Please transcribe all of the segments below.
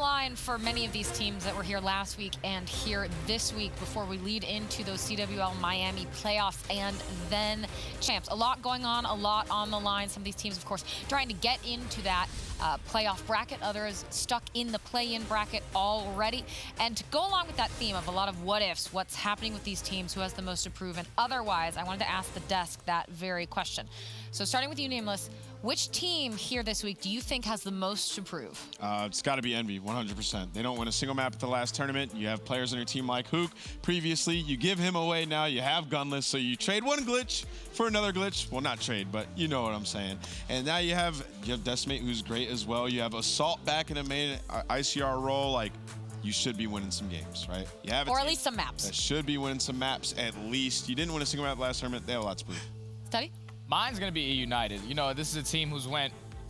line for many of these teams that were here last week and here this week before we lead into those CWL Miami playoffs and then champs. A lot going on, a lot on the line. Some of these teams, of course, trying to get into that playoff bracket. Others stuck in the play-in bracket already. And to go along with that theme of a lot of what ifs, what's happening with these teams, who has the most to prove, and otherwise, I wanted to ask the desk that very question. So starting with you, Nameless, which team here this week do you think has the most to prove? It's got to be Envy, 100%. They don't win a single map at the last tournament. You have players on your team like Hook. Previously, you give him away. Now you have Gunless, so you trade one glitch for another glitch. Well, not trade, but you know what I'm saying. And now you have Decimate, who's great as well. You have Assault back in a main ICR role. Like, you should be winning some games, right? You have a or at team least some maps. that should be winning some maps at least. You didn't win a single map last tournament. They have a lot to prove. Study? Mine's going to be United. You know, this is a team who's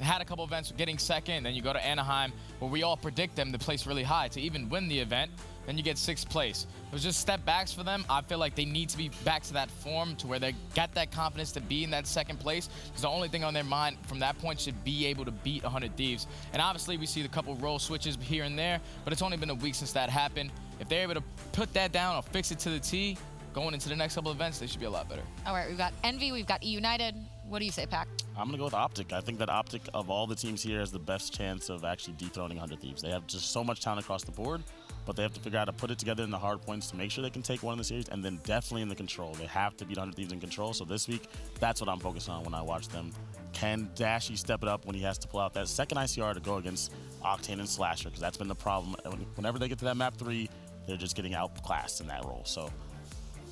had a couple events getting second, then you go to Anaheim, where we all predict them to place really high to even win the event, then you get 6th place. It was just step backs for them. I feel like they need to be back to that form to where they got that confidence to be in that 2nd place, because the only thing on their mind from that point should be able to beat 100 Thieves. And obviously we see the couple role switches here and there, but it's only been a week since that happened. If they're able to put that down or fix it to the T, going into the next couple events, they should be a lot better. All right, we've got Envy, we've got United. What do you say, Pac? I'm going to go with Optic. I think that Optic, of all the teams here, has the best chance of actually dethroning 100 Thieves. They have just so much talent across the board, but they have to figure out how to put it together in the hard points to make sure they can take one in the series, and then definitely in the control. They have to beat 100 Thieves in control, so this week, that's what I'm focused on when I watch them. Can Dashy step it up when he has to pull out that second ICR to go against Octane and Slasher, because that's been the problem. Whenever they get to that map 3, they're just getting outclassed in that role. So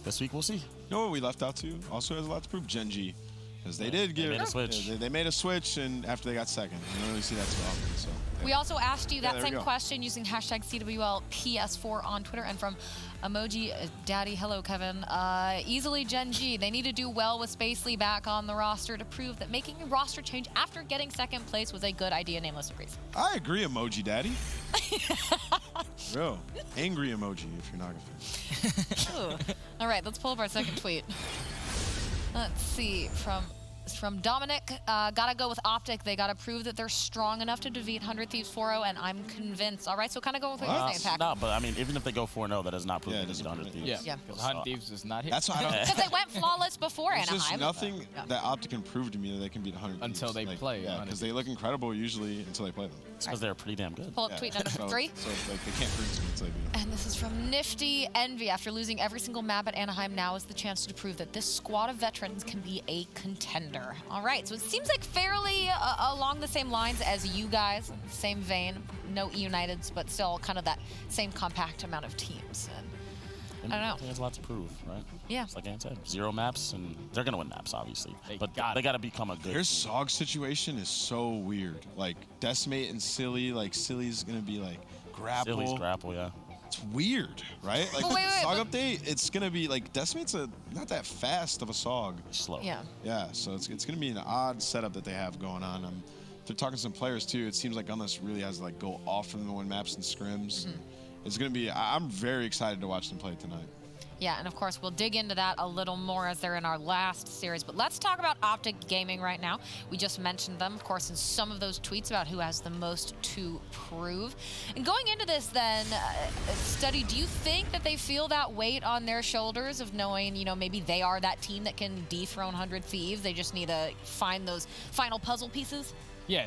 this week, we'll see. You know what we left out too? Also has a lot to prove, Gen G. Because they did give made a switch. They made a switch, and after they got second, you don't really see that too often. So yeah. We also asked you that there we same go. question using hashtag CWL PS4 on Twitter, and from Emoji Daddy, hello Kevin. Easily Gen G. They need to do well with Spacely back on the roster to prove that making a roster change after getting 2nd place was a good idea. Nameless agrees. I agree, Emoji Daddy. Real angry emoji if you're not a fan. All right, let's pull up our 2nd tweet. Let's see, from Dominic, gotta go with Optic. They gotta prove that they're strong enough to defeat 100 Thieves 4-0, and I'm convinced. All right, so kind of go with what you're saying, Pac. No, but I mean, even if they go 4-0, that does not prove they defeat 100 Thieves. Yeah, because 100 Thieves is not here. That's why I don't. Because they went flawless before There's Anaheim. just nothing that Optic can prove to me that they can beat 100 Until Thieves. they play Yeah, 100 because they look incredible usually until they play them. It's because they're pretty damn good. Pull up tweet number 3. So like, they can't prove to me until they beat them. And this is from Nifty Envy. After losing every single map at Anaheim, now is the chance to prove that this squad of veterans can be a contender. All right, so it seems like fairly along the same lines as you guys, same vein. No Uniteds, but still kind of that same compact amount of teams. And I don't know. There's a lot to prove, right? Yeah. It's like I said, 0 maps, and they're going to win maps, obviously. But got they got to become a good Their team. SOG situation is so weird. Like, Decimate and Silly, like, Silly's going to be, like, Grapple. Silly's grapple, yeah. It's weird, right? Like, But with wait, the wait, SOG update, it's going to be, like, Decimate's not that fast of a SOG. Slow. Yeah. Yeah, so it's going to be an odd setup that they have going on. They're talking to some players, too. It seems like Gunless really has to, like, go off from the win maps and scrims. Mm-hmm. It's going to be, I'm very excited to watch them play tonight. Yeah, and of course, we'll dig into that a little more as they're in our last series. But let's talk about Optic Gaming right now. We just mentioned them, of course, in some of those tweets about who has the most to prove. And going into this then, Study, do you think that they feel that weight on their shoulders of knowing, you know, maybe they are that team that can dethrone 100 Thieves? They just need to find those final puzzle pieces? Yeah,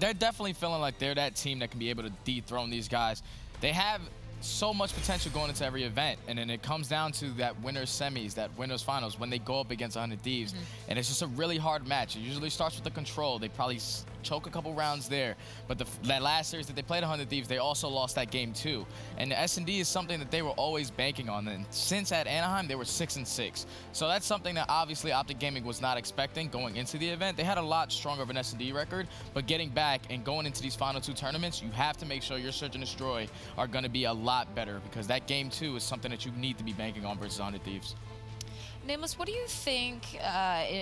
they're definitely feeling like they're that team that can be able to dethrone these guys. They have so much potential going into every event, and then it comes down to that winner's semis, that winner's finals, when they go up against 100 Thieves. And it's just a really hard match. It usually starts with the control. They probably choke a couple rounds there, but that last series that they played 100 Thieves, they also lost that game too. And the S&D is something that they were always banking on, and since at Anaheim, they were 6-6. So that's something that obviously Optic Gaming was not expecting going into the event. They had a lot stronger of an S&D record, but getting back and going into these final 2 tournaments, you have to make sure your Search and Destroy are going to be a lot better, because that game 2 is something that you need to be banking on versus 100 Thieves. Nameless, what do you think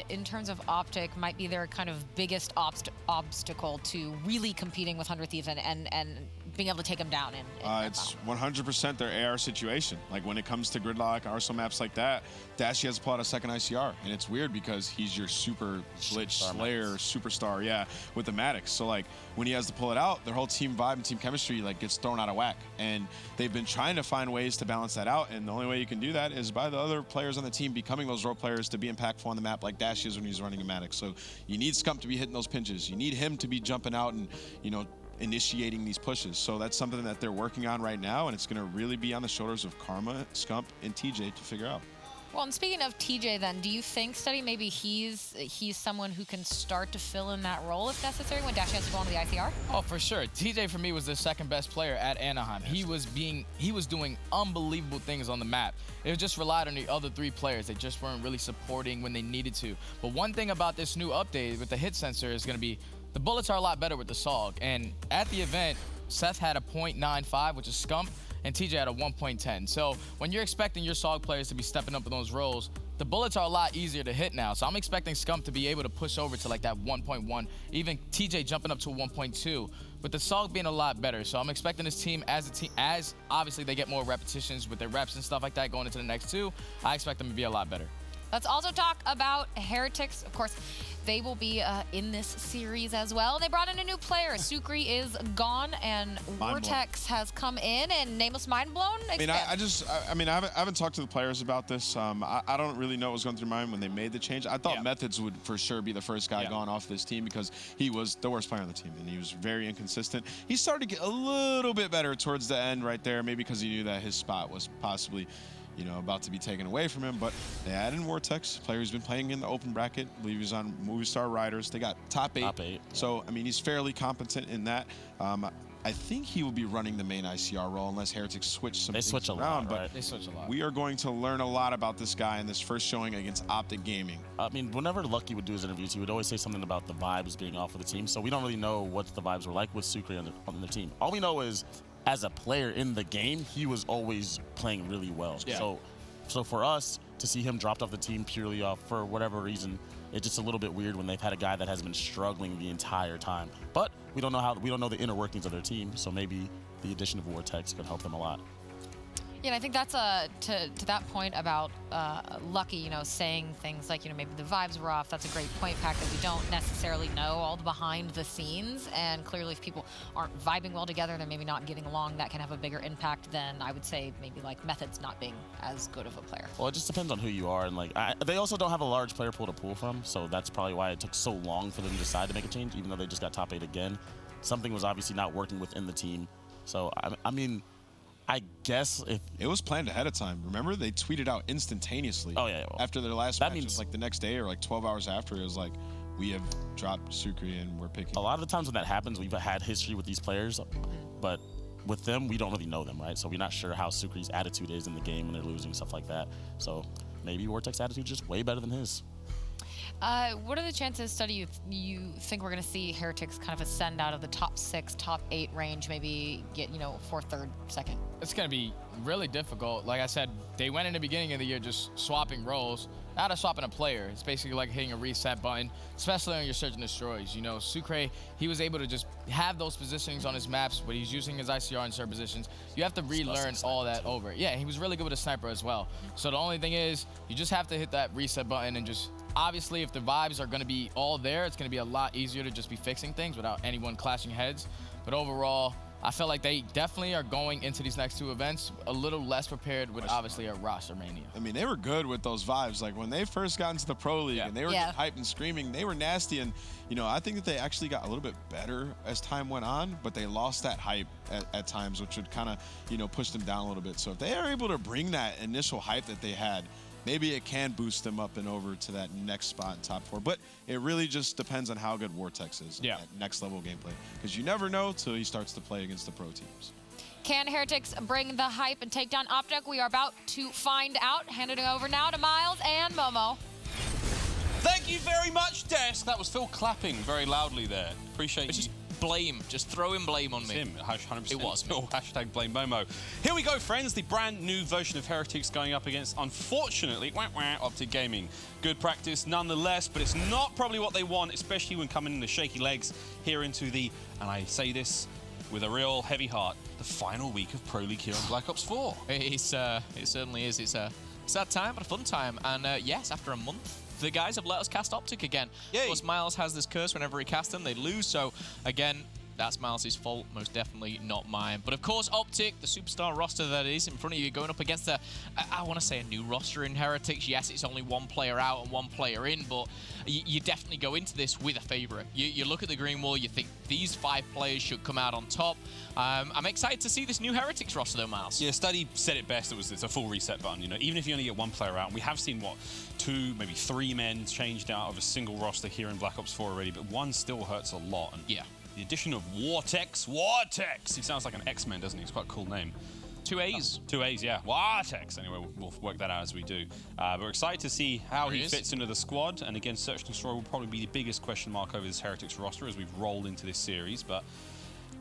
in terms of Optic might be their kind of biggest obstacle to really competing with 100 Thieves and being able to take them down in It's 100% their AR situation. Like when it comes to gridlock, Arsenal maps like that, Dashy has to pull out a second ICR. And it's weird because he's your super glitch slayer superstar, yeah, with the Maddox. So like when he has to pull it out, their whole team vibe and team chemistry like gets thrown out of whack. And they've been trying to find ways to balance that out. And the only way you can do that is by the other players on the team becoming those role players to be impactful on the map like Dash is when he's running a Maddox. So you need Scump to be hitting those pinches. You need him to be jumping out and, you know, initiating these pushes. So that's something that they're working on right now, and it's going to really be on the shoulders of Karma, Scump, and TJ to figure out. Well, and speaking of TJ then, do you think, Steady, maybe he's someone who can start to fill in that role if necessary when Dash has to go on to the ICR? Oh, for sure. TJ for me was the second best player at Anaheim. He was doing unbelievable things on the map. It just relied on the other three players. They just weren't really supporting when they needed to. But one thing about this new update with the hit sensor is going to be the bullets are a lot better with the SOG. And at the event, Seth had a .95, which is Scump, and TJ had a 1.10. So when you're expecting your SOG players to be stepping up in those roles, the bullets are a lot easier to hit now. So I'm expecting Scump to be able to push over to like that 1.1, even TJ jumping up to a 1.2, with the SOG being a lot better. So I'm expecting this team as obviously they get more repetitions with their reps and stuff like that going into the next two, I expect them to be a lot better. Let's also talk about Heretics. Of course, they will be in this series as well. They brought in a new player. Sukri is gone, and Vortex has come in, and Nameless mind blown. I mean, I haven't talked to the players about this. I don't really know what was going through mind when they made the change. I thought Methods would for sure be the first guy gone off this team because he was the worst player on the team, and he was very inconsistent. He started to get a little bit better towards the end right there, maybe because he knew that his spot was possibly, you know, about to be taken away from him. But they added in Vortex, player who's been playing in the open bracket. I believe he was on Movie Star Riders. They got top eight. So, I mean, he's fairly competent in that. I think he will be running the main ICR role unless Heretics switch some things around. Right? They switch a lot. We are going to learn a lot about this guy in this first showing against Optic Gaming. I mean, whenever Lucky would do his interviews, he would always say something about the vibes being off of the team. So we don't really know what the vibes were like with Sukri on the team. All we know is, as a player in the game, he was always playing really well. Yeah. So for us to see him dropped off the team purely off for whatever reason, it's just a little bit weird when they've had a guy that has been struggling the entire time. But we don't know the inner workings of their team, so maybe the addition of Vortex could help them a lot. Yeah, and I think that's to that point about Lucky, you know, saying things like, you know, maybe the vibes were off. That's a great point, Pack, that we don't necessarily know all the behind the scenes. And clearly if people aren't vibing well together, they're maybe not getting along, that can have a bigger impact than, I would say, maybe like Methods not being as good of a player. Well, it just depends on who you are. And like, they also don't have a large player pool to pull from, so that's probably why it took so long for them to decide to make a change, even though they just got top 8 again. Something was obviously not working within the team. So, I mean, I guess if it was planned ahead of time. Remember, they tweeted out instantaneously. Oh yeah. Well, after their last match, it was like the next day or like 12 hours after. It was like, we have dropped Sukri and we're picking. A lot of the times when that happens, we've had history with these players, but with them, we don't really know them, right? So we're not sure how Sukri's attitude is in the game when they're losing, stuff like that. So maybe Vortex's attitude is just way better than his. What are the chances, Study, you think we're going to see Heretics kind of ascend out of the top 6, top 8 range, maybe get, you know, 4th, 3rd, 2nd? It's going to be really difficult. Like I said, they went in the beginning of the year just swapping roles. Not a swapping a player. It's basically like hitting a reset button, especially on your Search and Destroys. You know, Sukri, he was able to just have those positionings on his maps, but he's using his ICR in certain positions. You have to relearn all that over. Yeah, he was really good with a sniper as well. So the only thing is, you just have to hit that reset button and just, obviously, if the vibes are going to be all there, it's going to be a lot easier to just be fixing things without anyone clashing heads. But overall, I feel like they definitely are going into these next 2 events a little less prepared with obviously a roster mania. I mean, they were good with those vibes. Like when they first got into the Pro League and they were hyped and screaming, they were nasty. And, you know, I think that they actually got a little bit better as time went on, but they lost that hype at times, which would kind of, you know, push them down a little bit. So if they are able to bring that initial hype that they had, maybe it can boost them up and over to that next spot in top 4. But it really just depends on how good Vortex is in that next level gameplay. Because you never know till he starts to play against the pro teams. Can Heretics bring the hype and take down Optic? We are about to find out. Handing it over now to Miles and Momo. Thank you very much, Des. That was Phil clapping very loudly there. Appreciate you blame. Just throwing blame on me. Him, 100%. It was me. Hashtag blame Momo. Here we go, friends. The brand new version of Heretics going up against, unfortunately, Optic Gaming. Good practice nonetheless, but it's not probably what they want, especially when coming in the shaky legs here into the, and I say this with a real heavy heart, the final week of Pro League here on Black Ops 4. It certainly is. It's a sad time, but a fun time. And yes, after a month, the guys have let us cast Optic again. Yay. Of course, Miles has this curse whenever he casts them, they lose. So again, that's Miles' fault, most definitely not mine. But of course, Optic, the superstar roster that is in front of you, going up against I want to say a new roster in Heretics. Yes, it's only one player out and one player in, but you definitely go into this with a favorite. You look at the green wall, you think these 5 players should come out on top. I'm excited to see this new Heretics roster though, Miles. Yeah, Study said it best. It's a full reset button. You know, even if you only get one player out, and we have seen what 2, maybe 3 men changed out of a single roster here in Black Ops 4 already, but one still hurts a lot. And yeah. The addition of Vortex. He sounds like an X-Men, doesn't he? It's quite a cool name. 2 A's. 2 A's, yeah. Vortex. Anyway, we'll work that out as we do. But we're excited to see how he fits into the squad. And again, Search and Destroy will probably be the biggest question mark over this Heretics roster as we've rolled into this series. But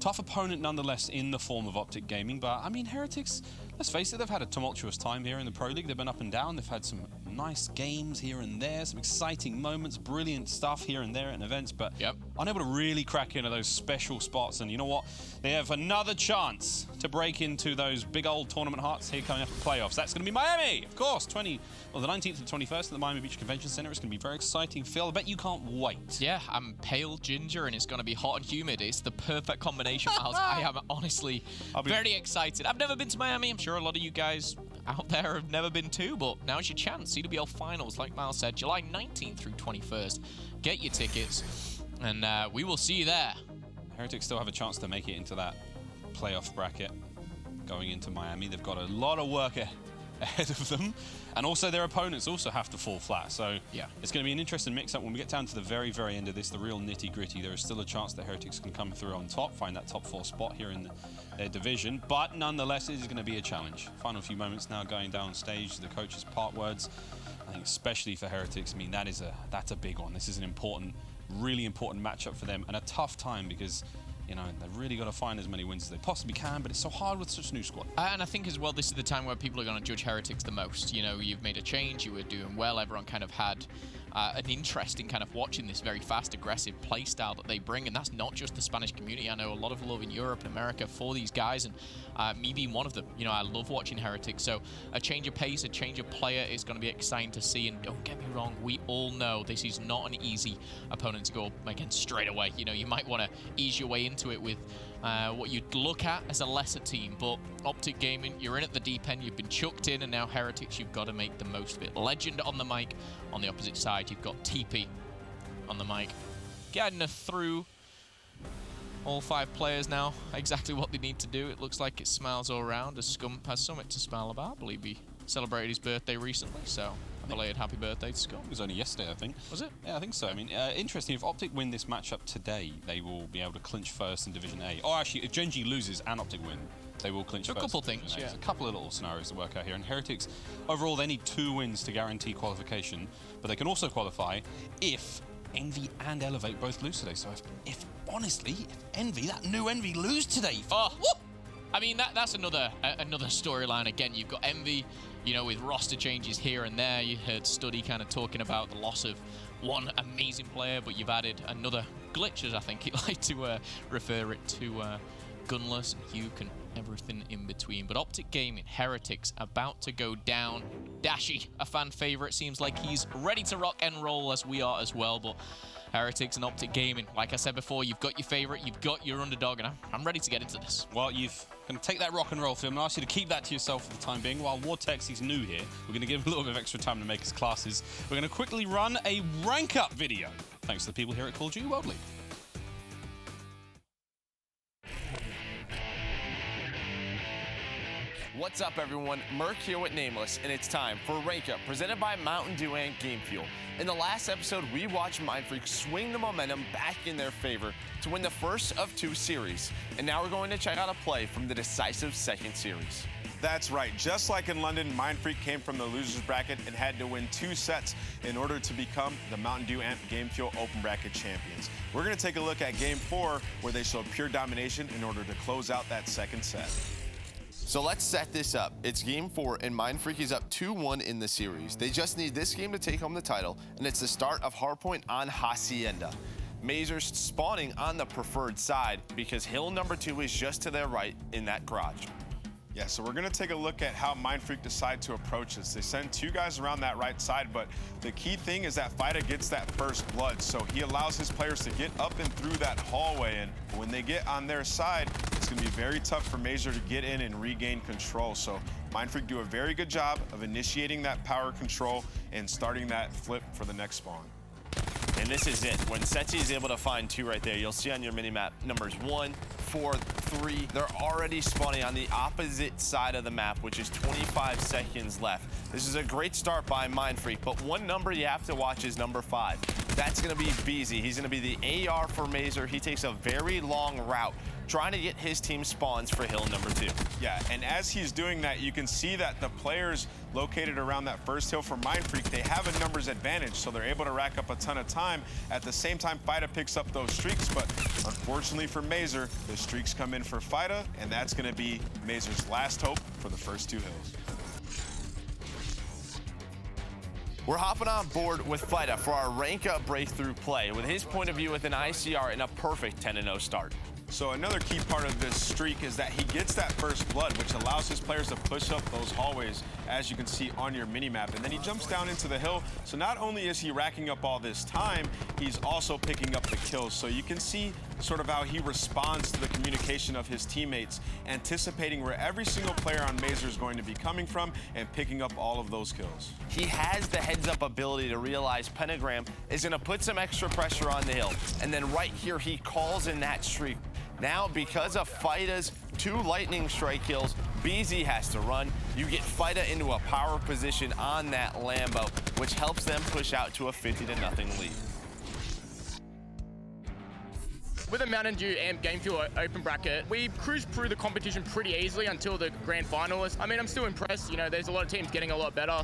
tough opponent nonetheless in the form of Optic Gaming. But I mean, Heretics, let's face it, they've had a tumultuous time here in the Pro League. They've been up and down. They've had some nice games here and there, some exciting moments, brilliant stuff here and there in events, but unable to really crack into those special spots. And you know what? They have another chance to break into those big old tournament hearts here coming up the playoffs. That's going to be Miami, of course, the 19th and 21st at the Miami Beach Convention Center. It's going to be very exciting. Phil, I bet you can't wait. Yeah, I'm pale ginger and it's going to be hot and humid. It's the perfect combination, Miles. I am honestly very excited. I've never been to Miami. I'm sure a lot of you guys out there have never been to, but now's your chance. CWL Finals, like Miles said, July 19th through 21st. Get your tickets, and we will see you there. Heretics still have a chance to make it into that playoff bracket going into Miami. They've got a lot of work ahead of them, and also their opponents also have to fall flat. So yeah, it's going to be an interesting mix-up. When we get down to the very, very end of this, the real nitty-gritty, there is still a chance that Heretics can come through on top, find that top 4 spot here in their division. But nonetheless, it is going to be a challenge. Final few moments now going down stage. The coaches part words. I think especially for Heretics, I mean, that's a big one. This is an important, really important matchup for them, and a tough time because, you know, they've really got to find as many wins as they possibly can, but it's so hard with such a new squad. And I think as well, this is the time where people are going to judge Heretics the most. You know, you've made a change, you were doing well, everyone kind of had an interest in kind of watching this very fast, aggressive play style that they bring, and that's not just the Spanish community. I know a lot of love in Europe and America for these guys, and me being one of them. You know, I love watching Heretics, so a change of pace, a change of player is going to be exciting to see, and don't get me wrong, we all know this is not an easy opponent to go up against straight away. You know, you might want to ease your way into it with what you'd look at as a lesser team, but Optic Gaming, you're in at the deep end, you've been chucked in, and now Heretics, you've got to make the most of it. Legend on the mic. On the opposite side, you've got TP on the mic, guiding us through all 5 players now, exactly what they need to do. It looks like it smiles all around, as Scump has something to smile about. I believe he celebrated his birthday recently, so a belated happy birthday to Scump. It was only yesterday, I think. Was it? Yeah, I think so. I mean, interesting, if Optic win this matchup today, they will be able to clinch first in Division A. Or actually, if Gen G loses and Optic win, they will clinch first. A couple things, yeah. There's a couple of little scenarios to work out here. And Heretics, overall, they need 2 wins to guarantee qualification, but they can also qualify if Envy and Elevate both lose today. So if honestly, if Envy, that new Envy, lose today, I mean, that's another storyline. Again, you've got Envy, you know, with roster changes here and there. You heard Study kind of talking about the loss of one amazing player, but you've added another glitch, as I think he'd like to refer it to, Gunless and Hugh and everything in between. But Optic Gaming, Heretics, about to go down. Dashy, a fan favorite, seems like he's ready to rock and roll, as we are as well. But Heretics and Optic Gaming, like I said before, you've got your favorite, you've got your underdog, and I'm ready to get into this. Well, you've going to take that rock and roll film and ask you to keep that to yourself for the time being. While Vortex, he's new here, we're going to give him a little bit of extra time to make his classes. We're going to quickly run a rank up video, thanks to the people here at Call of Duty World League. What's up, everyone? Merc here with Nameless, and it's time for Rank Up, presented by Mountain Dew and Game Fuel. In the last episode, we watched Mindfreak swing the momentum back in their favor to win the first of 2 series, and now we're going to check out a play from the decisive second series. That's right. Just like in London, Mindfreak came from the losers bracket and had to win 2 sets in order to become the Mountain Dew and Game Fuel Open Bracket champions. We're going to take a look at Game 4, where they showed pure domination in order to close out that second set. So let's set this up. It's Game 4, and Mindfreak is up 2-1 in the series. They just need this game to take home the title, and it's the start of Hardpoint on Hacienda. Mazer's spawning on the preferred side because hill number 2 is just to their right in that garage. Yeah, so we're going to take a look at how Mindfreak decide to approach this. They send 2 guys around that right side, but the key thing is that Fida gets that first blood, so he allows his players to get up and through that hallway, and when they get on their side, it's going to be very tough for Mazer to get in and regain control. So Mindfreak do a very good job of initiating that power control and starting that flip for the next spawn. And this is it. When Setzi is able to find 2 right there, you'll see on your minimap numbers 1, 4, 3. They're already spawning on the opposite side of the map, which is 25 seconds left. This is a great start by Mindfreak, but one number you have to watch is number 5. That's going to be BZ. He's going to be the AR for Mazer. He takes a very long route, trying to get his team spawns for hill number 2. Yeah, and as he's doing that, you can see that the players located around that first hill for Mindfreak, they have a numbers advantage, so they're able to rack up a ton of time. At the same time, Fida picks up those streaks, but unfortunately for Mazer, the streaks come in for Fida, and that's going to be Mazer's last hope for the first 2 hills. We're hopping on board with Fida for our rank up breakthrough play with his point of view with an ICR and a perfect 10-0 start. So another key part of this streak is that he gets that first blood, which allows his players to push up those hallways, as you can see on your minimap. And then he jumps down into the hill. So not only is he racking up all this time, he's also picking up the kills. So you can see sort of how he responds to the communication of his teammates, anticipating where every single player on Mazer is going to be coming from and picking up all of those kills. He has the heads-up ability to realize Pentagram is going to put some extra pressure on the hill. And then right here, he calls in that streak. Now, because of Fida's 2 lightning strike kills, BZ has to run. You get Fida into a power position on that Lambo, which helps them push out to a 50-0 lead. With a Mountain Dew AMP Game Fuel open bracket, we cruised through the competition pretty easily until the grand finalists. I mean, I'm still impressed. You know, there's a lot of teams getting a lot better.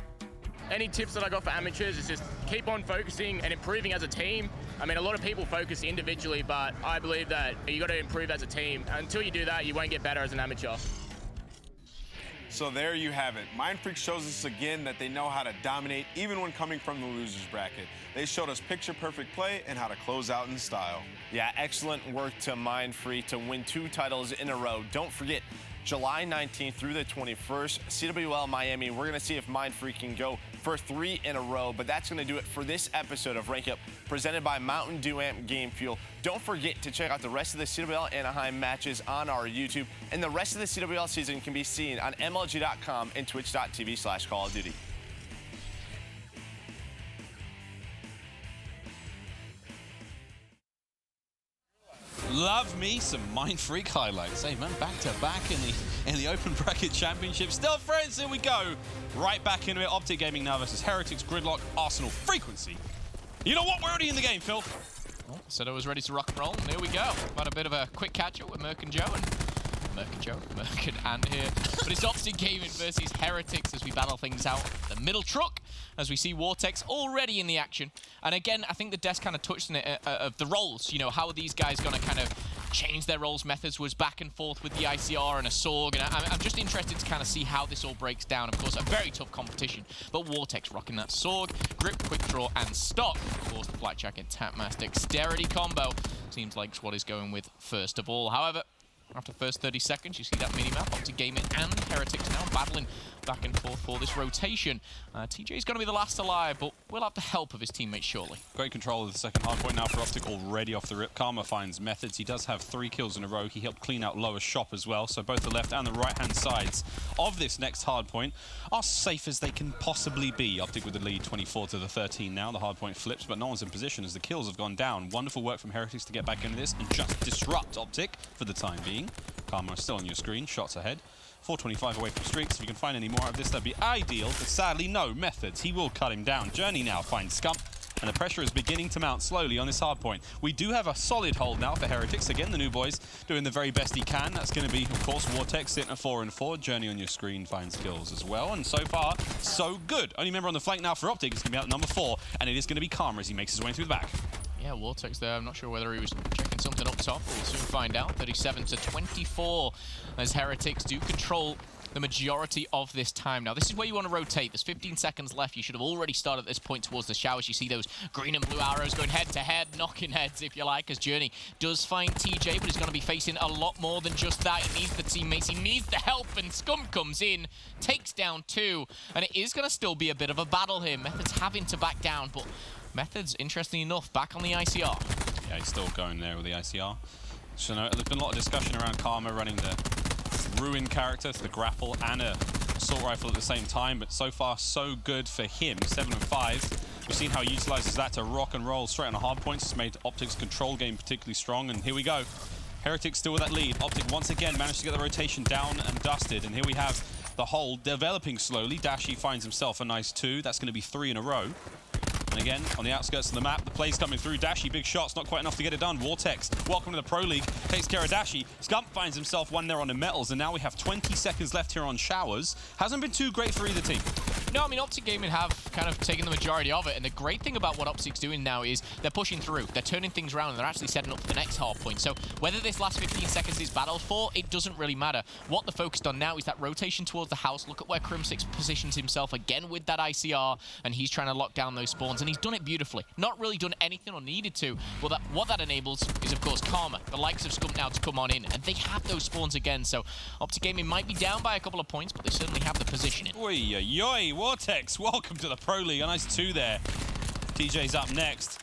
Any tips that I got for amateurs is just keep on focusing and improving as a team. I mean, a lot of people focus individually, but I believe that you got to improve as a team. Until you do that, you won't get better as an amateur. So there you have it. Mindfreak shows us again that they know how to dominate even when coming from the losers bracket. They showed us picture-perfect play and how to close out in style. Yeah, excellent work to Mindfreak to win 2 titles in a row. Don't forget, July 19th through the 21st, CWL Miami. We're going to see if Mindfreak can go for 3 in a row, but that's going to do it for this episode of Rank Up, presented by Mountain Dew Amp Game Fuel. Don't forget to check out the rest of the CWL Anaheim matches on our YouTube, and the rest of the CWL season can be seen on MLG.com and Twitch.tv/Call of Duty. Love me some Mindfreak highlights. Hey man, back to back in the Open Bracket Championship. Still friends, here we go. Right back into it. Optic Gaming now versus Heretics, Gridlock, Arsenal, Frequency. You know what? We're already in the game, Phil. Well, said I was ready to rock and roll, and here we go. Had a bit of a quick catch-up with Merc and Joe, and Merc and Ann here. But it's Optic Gaming versus Heretics as we battle things out. The middle truck, as we see Vortex already in the action. And again, I think the desk kind of touched on it of the roles. You know, how are these guys going to kind of change their roles? Methods was back and forth with the ICR and a Sorg. And I'm just interested to kind of see how this all breaks down. Of course, a very tough competition. But Vortex rocking that Sorg, grip, quick draw, and stock. Of course, the Blackjack and Tapmass dexterity combo seems like what is going with first of all. However, after the first 30 seconds, you see that minimap. Optic Gaming and Heretics now battling back and forth for this rotation. TJ is going to be the last alive, but we'll have the help of his teammates shortly. Great control of the second hardpoint now for Optic, already off the rip. Karma finds methods. He does have 3 kills in a row. He helped clean out lower shop as well, so both the left and the right-hand sides of this next hardpoint are safe as they can possibly be. Optic with the lead 24-13 now. The hardpoint flips, but no one's in position as the kills have gone down. Wonderful work from Heretics to get back into this and just disrupt Optic for the time being. Karma is still on your screen, shots ahead. 425 away from streaks. If you can find any more of this, that'd be ideal, but sadly, no. Methods, he will cut him down. Journey now finds Scump, and the pressure is beginning to mount slowly on this hard point. We do have a solid hold now for Heretics. Again, the new boys doing the very best he can. That's going to be, of course, Vortex sitting at 4 and 4. Journey on your screen finds kills as well, and so far, so good. Only member on the flank now for Optic is going to be out at number 4, and it is going to be Karma as he makes his way through the back. Yeah, Vortex there. I'm not sure whether he was checking something up top. We'll soon find out. 37-24 as Heretics do control the majority of this time. Now, this is where you want to rotate. There's 15 seconds left. You should have already started at this point towards the showers. You see those green and blue arrows going head-to-head, knocking heads, if you like, as Journey does find TJ, but he's going to be facing a lot more than just that. He needs the teammates. He needs the help, and Scum comes in, takes down 2, and it is going to still be a bit of a battle here. Method's having to back down, but Method's, interestingly enough, back on the ICR. Yeah, he's still going there with the ICR. So there's been a lot of discussion around Karma running the Ruin character, the grapple, and a assault rifle at the same time, but so far so good for him. 7 and 5. We've seen how he utilizes that to rock and roll straight on the hard points. It's made Optic's control game particularly strong, and here we go. Heretics still with that lead. Optic once again managed to get the rotation down and dusted, and here we have the hole developing slowly. Dashi finds himself a nice 2. That's going to be 3 in a row. And again, on the outskirts of the map, the play's coming through. Dashi, big shots, not quite enough to get it done. Vortex, welcome to the Pro League, takes care of Dashi. Scump finds himself one there on the metals, and now we have 20 seconds left here on showers. Hasn't been too great for either team. No, I mean, Optic Gaming have kind of taken the majority of it, and the great thing about what Optic's doing now is they're pushing through. They're turning things around, and they're actually setting up for the next hard point. So whether this last 15 seconds is battled for, it doesn't really matter. What they're focused on now is that rotation towards the house. Look at where Crim6 positions himself again with that ICR, and he's trying to lock down those spawns, and he's done it beautifully. Not really done anything or needed to. Well, what that enables is, of course, Karma, the likes of Scump now to come on in, and they have those spawns again. So Optic Gaming might be down by a couple of points, but they certainly have the positioning. Oi, oi, oi, Vortex, welcome to the Pro League. A nice 2 there. TJ's up next.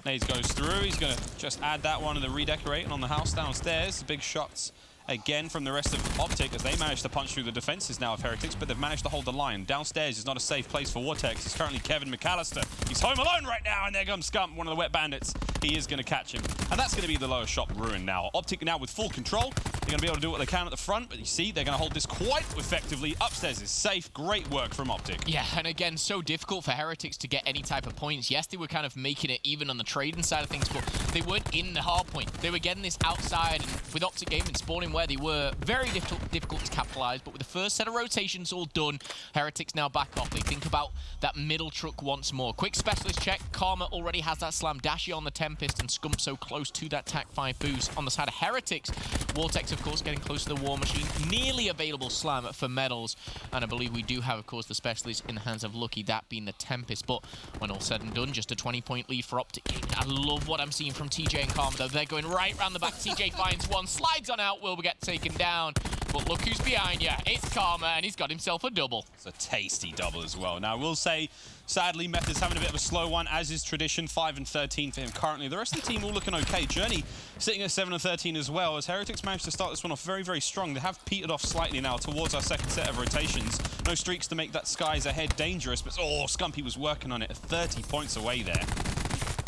Nades goes through. He's going to just add that one and the redecorating on the house downstairs. Big shots again from the rest of Optic as they manage to punch through the defenses now of Heretics, but they've managed to hold the line. Downstairs is not a safe place for Vortex. It's currently Kevin McAllister. He's home alone right now, and there comes Scump, one of the wet bandits. He is going to catch him, and that's going to be the lower shot Ruin now. Optic now with full control. They're going to be able to do what they can at the front, but you see, they're going to hold this quite effectively. Upstairs is safe. Great work from Optic. Yeah, and again, so difficult for Heretics to get any type of points. Yes, they were kind of making it even on the trading side of things, but they weren't in the hard point. They were getting this outside, and with Optic Gaming spawning where they were, very difficult to capitalize. But with the first set of rotations all done, Heretics now back off. They think about that middle truck once more. Quick specialist check. Karma already has that slam. Dashi on the Tempest, and Scump so close to that TAC 5 boost. On the side of Heretics, Vortex, of course, getting close to the War Machine. Nearly available slam for medals. And I believe we do have, of course, the specialist in the hands of Lucky, that being the Tempest. But when all said and done, just a 20-point lead for Optic Gaming. I love what I'm seeing from TJ and Karma, though. They're going right round the back. TJ finds one, slides on out, will get taken down. But look who's behind you. It's Karma, and he's got himself a double. It's a tasty double as well. Now, we'll say, sadly, Method's having a bit of a slow one, as is tradition. 5 and 13 for him currently. The rest of the team all looking okay. Journey sitting at 7 and 13 as well, as Heretics managed to start this one off very, very strong. They have petered off slightly now towards our second set of rotations. No streaks to make that skies ahead dangerous, but oh, Scumpy was working on it at 30 points away there.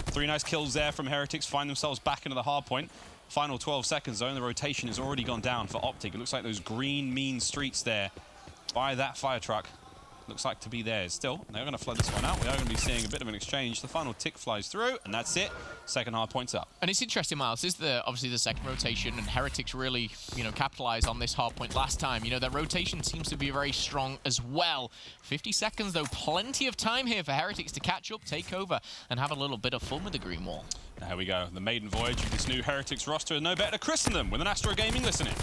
3 nice kills there from Heretics, find themselves back into the hard point. Final 12 seconds though, and the rotation has already gone down for Optic. It looks like those green, mean streets there by that fire truck looks like to be theirs. Still, they're going to flood this one out. We are going to be seeing a bit of an exchange. The final tick flies through, and that's it. Second hard point's up. And it's interesting, Miles. This is obviously the second rotation, and Heretics really, capitalized on this hard point last time. Their rotation seems to be very strong as well. 50 seconds, though. Plenty of time here for Heretics to catch up, take over, and have a little bit of fun with the green wall. There we go. The maiden voyage of this new Heretics roster. No better to christen them with an Astro Gaming listening.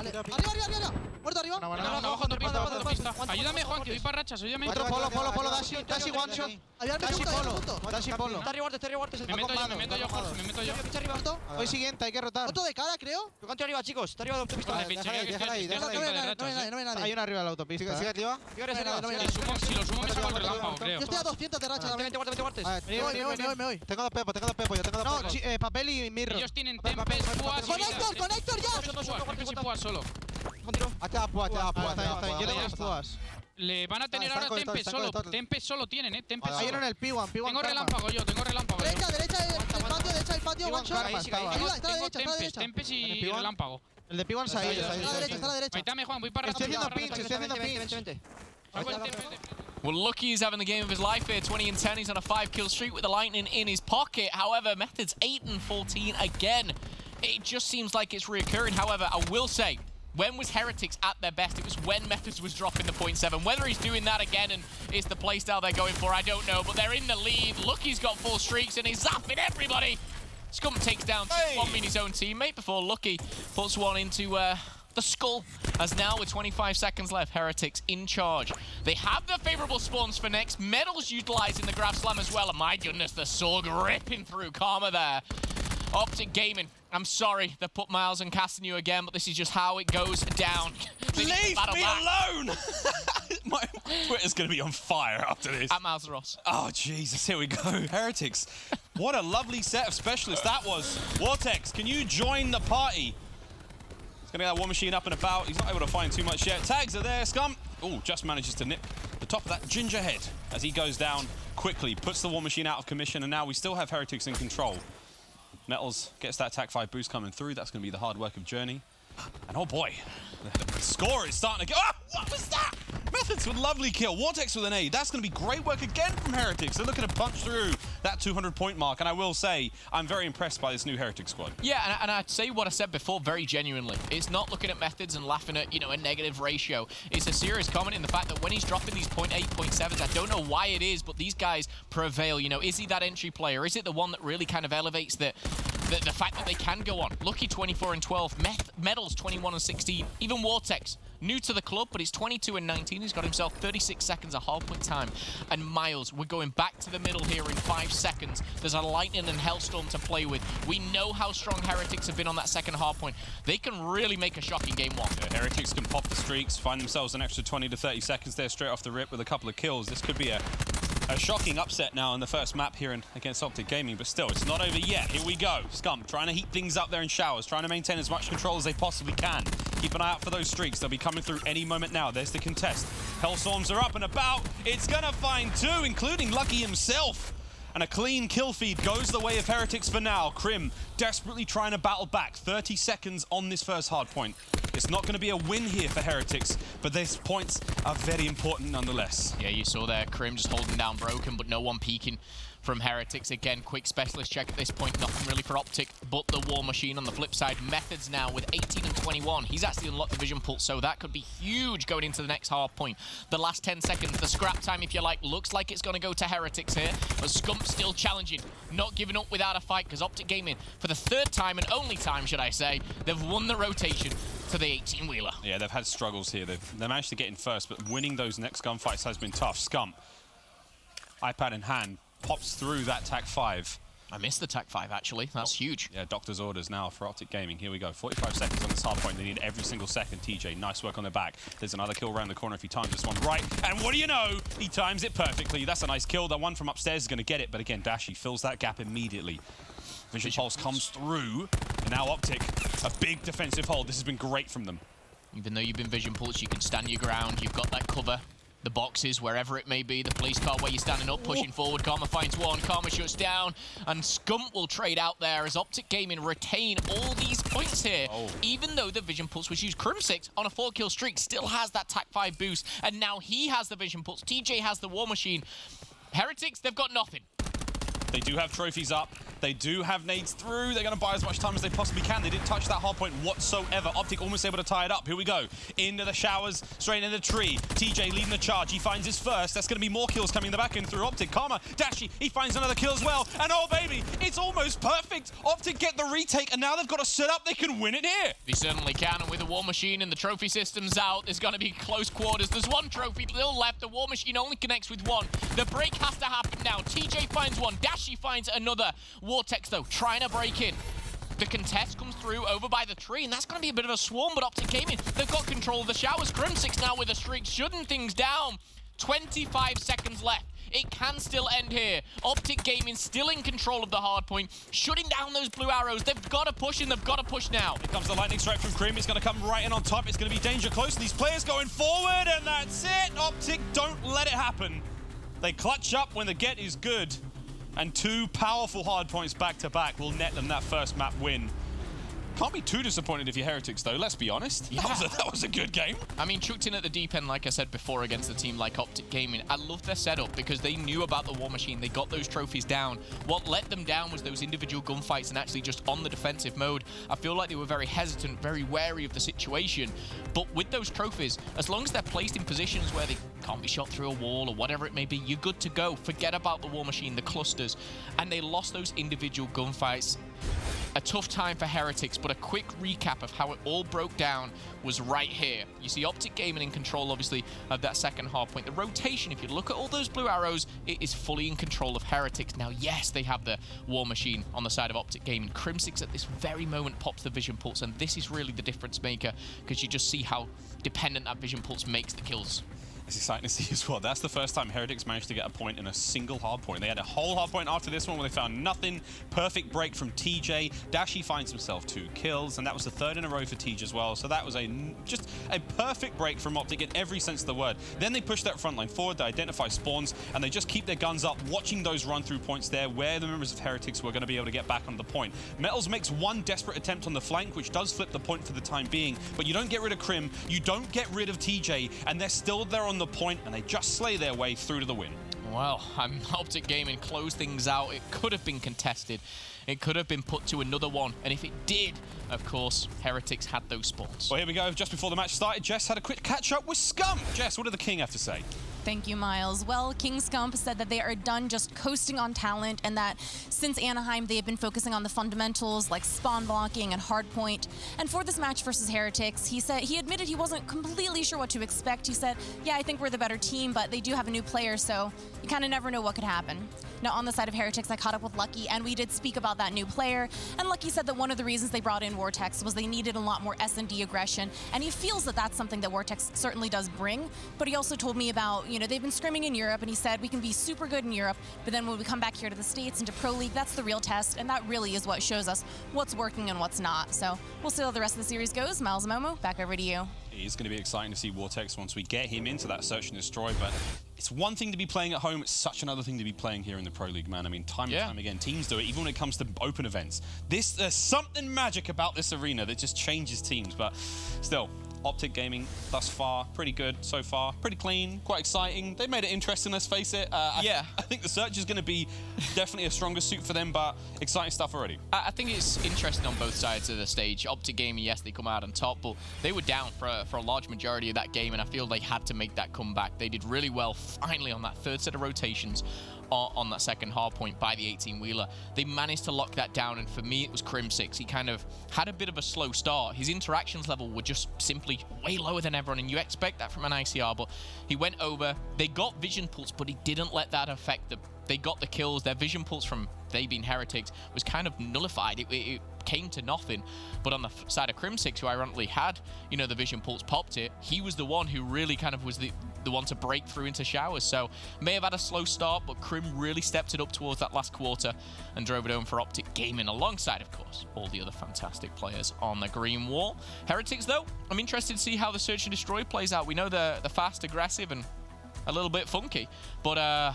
Arriba, muerto arriba. Abajo, autopista. Ayúdame, Juan, que voy para rachas, ayúdame. Polo, Dashi, one shot. Dashi, Polo. Está arriba, me meto yo, Jorge, me meto yo. Hoy siguiente, hay que rotar. Otro de cara, creo. Yo canto arriba, chicos, está arriba de autopista. Déjala ahí. No hay nadie. Hay uno arriba de la autopista. ¿Sigue arriba? Si lo sumo me saco el relámpago, creo. Yo estoy a 200 de racha. Vete, guardes. Me voy. Tengo dos pepos, yo tengo dos pepos. No, papel y mirror. Ellos tienen Tempest, Púas y... Conector ya. Tempest y Púas solo. Hasta Púas. Yo tengo las Púas. Le van a tener ahora Tempest solo. Tempest solo tienen, Tempest solo. Hay uno en el P1. Tengo relámpago yo. Derecha, el patio, one shot. Arriba, está a la derecha. Tempest y relámpago. El de P1 está ahí. Está a la derecha. Maitame, Juan, voy para Estoy haciendo pinch. Well, Lucky is having the game of his life here. 20 and 10. He's on a 5-kill streak with the lightning in his pocket. However, Method's 8 and 14 again. It just seems like it's reoccurring. However, I will say, When was Heretics at their best? It was when Methods was dropping the 0.7. Whether he's doing that again and it's the playstyle they're going for, I don't know. But they're in the lead. Lucky's got full streaks and he's zapping everybody. Scum takes down bombing his own teammate before Lucky puts one into the skull. As now with 25 seconds left, Heretics in charge. They have the favorable spawns for next. Medals utilizing the grab slam as well. And my goodness, the sword ripping through Karma there. Optic Gaming, I'm sorry they put Miles and casting you again, but this is just how it goes down. Leave me alone! My Twitter's going to be on fire after this. At Miles Ross. Oh, Jesus, here we go. Heretics. What a lovely set of specialists that was. Vortex, can you join the party? He's going to get that War Machine up and about. He's not able to find too much yet. Tags are there, Scum. Oh, just manages to nip the top of that ginger head as he goes down quickly, puts the War Machine out of commission, and now we still have Heretics in control. Metals gets that attack 5 boost coming through. That's going to be the hard work of Journey. And oh boy, the score is starting to go. Oh, what was that? Methods with lovely kill. Vortex with an A. That's going to be great work again from Heretics. They're looking to punch through that 200-point mark. And I will say, I'm very impressed by this new Heretics squad. Yeah, and I'd say what I said before very genuinely. It's not looking at Methods and laughing at, a negative ratio. It's a serious comment in the fact that when he's dropping these 0.8, 0.7s, I don't know why it is, but these guys prevail. Is he that entry player? Is it the one that really kind of elevates the fact that they can go on? Lucky 24 and 12, Medals 21 and 16, even Vortex, new to the club, but he's 22 and 19. He's got himself 36 seconds of hardpoint time. And Miles, we're going back to the middle here in 5 seconds. There's a Lightning and Hellstorm to play with. We know how strong Heretics have been on that second hardpoint. They can really make a shocking game one. Yeah, Heretics can pop the streaks, find themselves an extra 20 to 30 seconds there straight off the rip with a couple of kills. This could be a shocking upset now on the first map here against Optic Gaming, but still, it's not over yet. Here we go. Scum trying to heat things up there in showers, trying to maintain as much control as they possibly can. Keep an eye out for those streaks. They'll be coming through any moment now. There's the contest. Hellstorms are up and about. It's going to find 2, including Lucky himself. And a clean kill feed goes the way of Heretics for now. Crim desperately trying to battle back. 30 seconds on this first hard point. It's not going to be a win here for Heretics, but these points are very important nonetheless. Yeah, you saw there, Crim just holding down Broken, but no one peeking from Heretics. Again, quick specialist check at this point. Nothing really for Optic, but the War Machine on the flip side. Methods now with 18 and 21. He's actually unlocked the Vision Pulse, so that could be huge going into the next hard point. The last 10 seconds, the scrap time, if you like, looks like it's going to go to Heretics here. But Scump still challenging, not giving up without a fight, because Optic Gaming, for the 3rd time and only time, should I say, they've won the rotation to the 18-wheeler. Yeah, they've had struggles here. They managed to get in first, but winning those next gunfights has been tough. Scump, iPad in hand, pops through that TAC 5. I missed the TAC 5, actually. That's huge. Yeah, doctor's orders now for Optic Gaming. Here we go. 45 seconds on this hard point. They need every single second. TJ, nice work on the back. There's another kill around the corner if he times this one right. And what do you know? He times it perfectly. That's a nice kill. The one from upstairs is going to get it. But again, Dashi fills that gap immediately. Vision Pulse comes through. And now Optic, a big defensive hold. This has been great from them. Even though you've been Vision Pulse, you can stand your ground. You've got that cover. The boxes, wherever it may be, the police car where you're standing up, pushing forward. Karma finds one, Karma shuts down, and Scump will trade out there as Optic Gaming retain all these points here. Even though the Vision Pulse was used, Crim6 on a 4-kill streak still has that TAC 5 boost, and now he has the Vision Pulse. TJ has the War Machine. Heretics, they've got nothing. They do have trophies up. They do have nades through. They're going to buy as much time as they possibly can. They didn't touch that hard point whatsoever. Optic almost able to tie it up. Here we go. Into the showers, straight into the tree. TJ leading the charge. He finds his first. That's going to be more kills coming in the back end through Optic. Karma, Dashi, he finds another kill as well. And oh, baby, it's almost perfect. Optic get the retake, and now they've got a setup. They can win it here. They certainly can, and with the War Machine and the trophy systems out, there's going to be close quarters. There's one trophy still left. The War Machine only connects with one. The break has to happen now. TJ finds one. Dashi finds another. Vortex, though, trying to break in. The contest comes through over by the tree, and that's going to be a bit of a swarm, but Optic Gaming, they've got control of the showers. Crim6 now with a streak, shutting things down. 25 seconds left. It can still end here. Optic Gaming still in control of the hard point, shutting down those blue arrows. They've got to push, and they've got to push now. Here comes the lightning strike from Crim. It's going to come right in on top. It's going to be danger close. These players going forward, and that's it. Optic, don't let it happen. They clutch up when the get is good. And 2 powerful hard points back-to-back will net them that first map win. Can't be too disappointed if you're Heretics, though. Let's be honest. Yeah. That was a good game. I mean, chucked in at the deep end, like I said before, against a team like Optic Gaming. I love their setup because they knew about the War Machine. They got those trophies down. What let them down was those individual gunfights and actually just on the defensive mode. I feel like they were very hesitant, very wary of the situation. But with those trophies, as long as they're placed in positions where they can't be shot through a wall or whatever it may be, you're good to go. Forget about the War Machine, the clusters. And they lost those individual gunfights. A tough time for Heretics, but a quick recap of how it all broke down was right here. You see Optic Gaming in control, obviously, of that second hard point. The rotation, if you look at all those blue arrows, it is fully in control of Heretics. Now, yes, they have the War Machine on the side of Optic Gaming. Crimsix at this very moment pops the Vision Pulse, and this is really the difference maker, because you just see how dependent that Vision Pulse makes the kills. It's exciting to see as well. That's the first time Heretics managed to get a point in a single hard point. They had a whole hard point after this one where they found nothing. Perfect break from TJ. Dashi finds himself 2 kills, and that was the 3rd in a row for TJ as well. So that was just a perfect break from Optic in every sense of the word. Then they push that front line forward, they identify spawns, and they just keep their guns up, watching those run-through points there where the members of Heretics were going to be able to get back on the point. Metals makes one desperate attempt on the flank, which does flip the point for the time being, but you don't get rid of Crim, you don't get rid of TJ, and they're still there on the point, and they just slay their way through to the win. Well, Optic Gaming closed things out. It could have been contested. It could have been put to another one. And if it did, of course, Heretics had those spawns. Well, here we go. Just before the match started, Jess had a quick catch-up with Scum. Jess, what did the King have to say? Thank you, Miles. Well, King Scump said that they are done just coasting on talent and that since Anaheim, they have been focusing on the fundamentals like spawn blocking and hardpoint. And for this match versus Heretics, he admitted he wasn't completely sure what to expect. He said, yeah, I think we're the better team, but they do have a new player, so you kind of never know what could happen. Now, on the side of Heretics, I caught up with Lucky, and we did speak about that new player. And Lucky said that one of the reasons they brought in Vortex was they needed a lot more S&D aggression, and he feels that that's something that Vortex certainly does bring. But he also told me about, they've been scrimming in Europe, and he said we can be super good in Europe, but then when we come back here to the States into Pro League, that's the real test, and that really is what shows us what's working and what's not. So we'll see how the rest of the series goes. Miles and Momo, back over to you. It is going to be exciting to see Vortex once we get him into that search and destroy, but it's one thing to be playing at home, it's such another thing to be playing here in the Pro League, man. I mean, time and time again, teams do it, even when it comes to open events. There's something magic about this arena that just changes teams, but still, Optic Gaming thus far, pretty good so far. Pretty clean, quite exciting. They made it interesting, let's face it. I think the search is going to be definitely a stronger suit for them, but exciting stuff already. I think it's interesting on both sides of the stage. Optic Gaming, yes, they come out on top, but they were down for a large majority of that game, and I feel they had to make that comeback. They did really well finally on that 3rd set of rotations on that second hard point by the 18-wheeler. They managed to lock that down, and for me, it was Crimsix. He kind of had a bit of a slow start. His interactions level were just simply way lower than everyone, and you expect that from an ICR, but he went over. They got Vision Pulse, but he didn't let that affect them. They got the kills. Their Vision Pulse from they being Heretics was kind of nullified. It came to nothing. But on the side of Crimsix, who ironically had, the Vision Pulse popped it, he was the one who really kind of was the one to break through into showers. So may have had a slow start, but Crim really stepped it up towards that last quarter and drove it home for Optic Gaming alongside, of course, all the other fantastic players on the green wall. Heretics, though, I'm interested to see how the Search and Destroy plays out. We know they're fast, aggressive, and a little bit funky. But,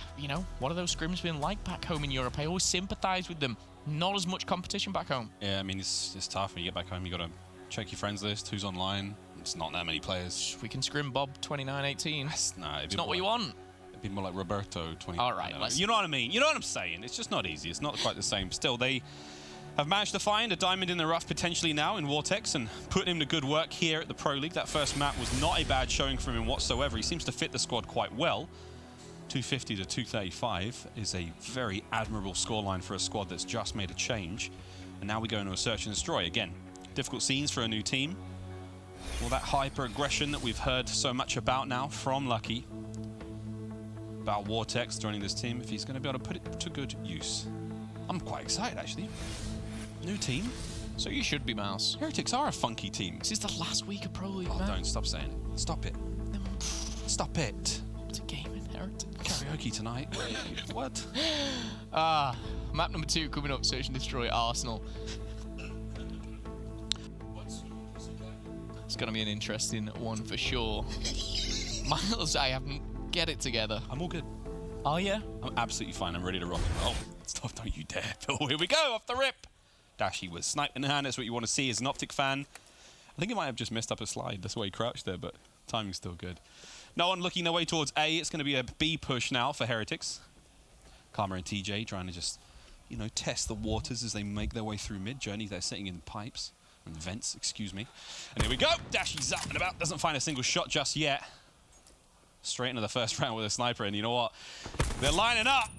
what are those scrims been like back home in Europe? I always sympathize with them. Not as much competition back home. Yeah, I mean, it's tough when you get back home. You got to check your friends list, who's online. It's not that many players. We can scrim Bob 2918. It's not what you want. It'd be more like Roberto 20. All right, you know what I mean? You know what I'm saying? It's just not easy. It's not quite the same. Still, they have managed to find a diamond in the rough potentially now in Vortex and put him to good work here at the Pro League. That first map was not a bad showing from him whatsoever. He seems to fit the squad quite well. 250 to 235 is a very admirable scoreline for a squad that's just made a change. And now we go into a search and destroy. Again, difficult scenes for a new team. All that hyper-aggression that we've heard so much about now from Lucky. About Vortex joining this team, if he's going to be able to put it to good use. I'm quite excited, actually. New team. So you should be, Miles. Heretics are a funky team. This is the last week of Pro League, man. man. Don't stop saying it. Stop it. Stop it. It's a game in Heretics. Karaoke tonight. What? Map number 2 coming up, Search and Destroy Arsenal. It's going to be an interesting one for sure. Miles, I haven't get it together. I'm all good. Oh, yeah? I'm absolutely fine. I'm ready to rock and roll. Stop, don't you dare, Phil. Here we go, off the rip. Dashi with snipe in hand. That's what you want to see as an Optic fan. I think he might have just messed up a slide. That's why he crouched there, but timing's still good. No one looking their way towards A. It's going to be a B push now for Heretics. Karma and TJ trying to just, you know, test the waters as they make their way through mid-journey. They're sitting in pipes, and vents, excuse me. And here we go. Dashi's up and about. Doesn't find a single shot just yet. Straight into the first round with a sniper, and you know what? They're lining up.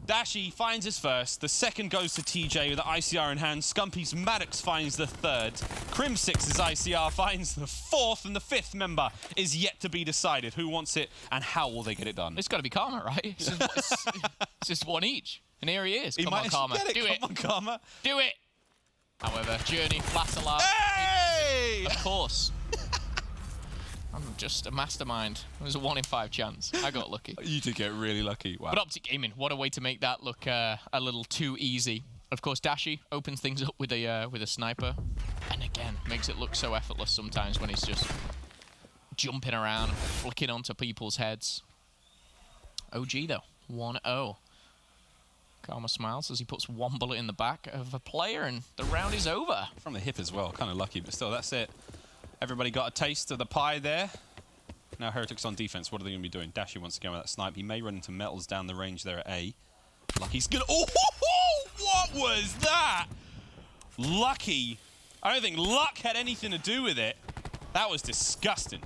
Dashi finds his first. The second goes to TJ with the ICR in hand. Scumpy's Maddox finds the third. Crim6's ICR finds the fourth, and the fifth member is yet to be decided. Who wants it, and how will they get it done? It's got to be Karma, right? It's just one each. And here he is. Come on, Karma. Do it. Come on, Karma. Do it. However, Journey, flat alive. Hey! Of course. I'm just a mastermind. It was a 1 in 5 chance. I got lucky. You did get really lucky. Wow. But Optic Gaming, what a way to make that look a little too easy. Of course, Dashi opens things up with a sniper, and again makes it look so effortless sometimes when he's just jumping around, and flicking onto people's heads. OG though, 1-0. Karma smiles as he puts one bullet in the back of a player, and the round is over. From the hip as well, kind of lucky, but still, that's it. Everybody got a taste of the pie there. Now Heretics on defense. What are they going to be doing? Dashi wants to go with that snipe. He may run into Metals down the range there at A. Lucky's gonna. Oh, what was that? Lucky. I don't think luck had anything to do with it. That was disgusting.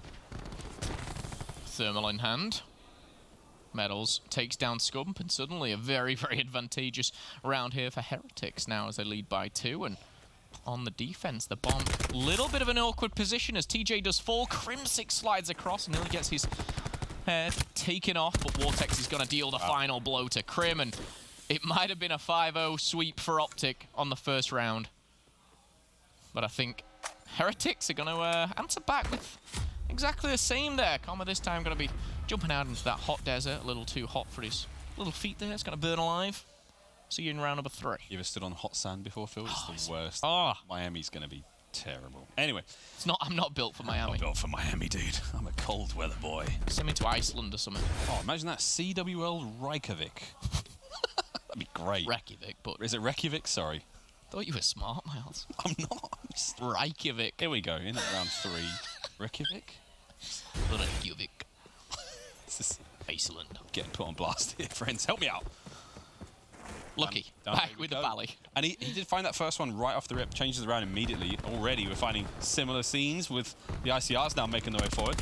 Thermal in hand. Metals takes down Scump, and suddenly a very, very advantageous round here for Heretics now as they lead by 2. And on the defense, the bomb, little bit of an awkward position as TJ does fall. Crim6 slides across and nearly gets his head taken off, but Vortex is going to deal the final blow to Crim, and it might have been a 5-0 sweep for Optic on the first round. But I think Heretics are going to answer back with exactly the same there. Karma this time going to be jumping out into that hot desert, a little too hot for his little feet there. It's going to burn alive. See you in round number 3. You ever stood on hot sand before, Phil? It's the worst. Oh. Miami's going to be terrible. Anyway. I'm not built for Miami. I'm not built for Miami, dude. I'm a cold weather boy. Send me to Iceland or something. Oh, imagine that. CWL Reykjavik. That'd be great. Reykjavik, but... Is it Reykjavik? Sorry. Thought you were smart, Miles. I'm not. Reykjavik. Here we go. In at round 3. Reykjavik? Reykjavik. This is Iceland. Getting put on blast here, friends. Help me out. Lucky. Back with the Bally. And he did find that first one right off the rip. Changes around immediately. Already we're finding similar scenes with the ICRs now making their way forward.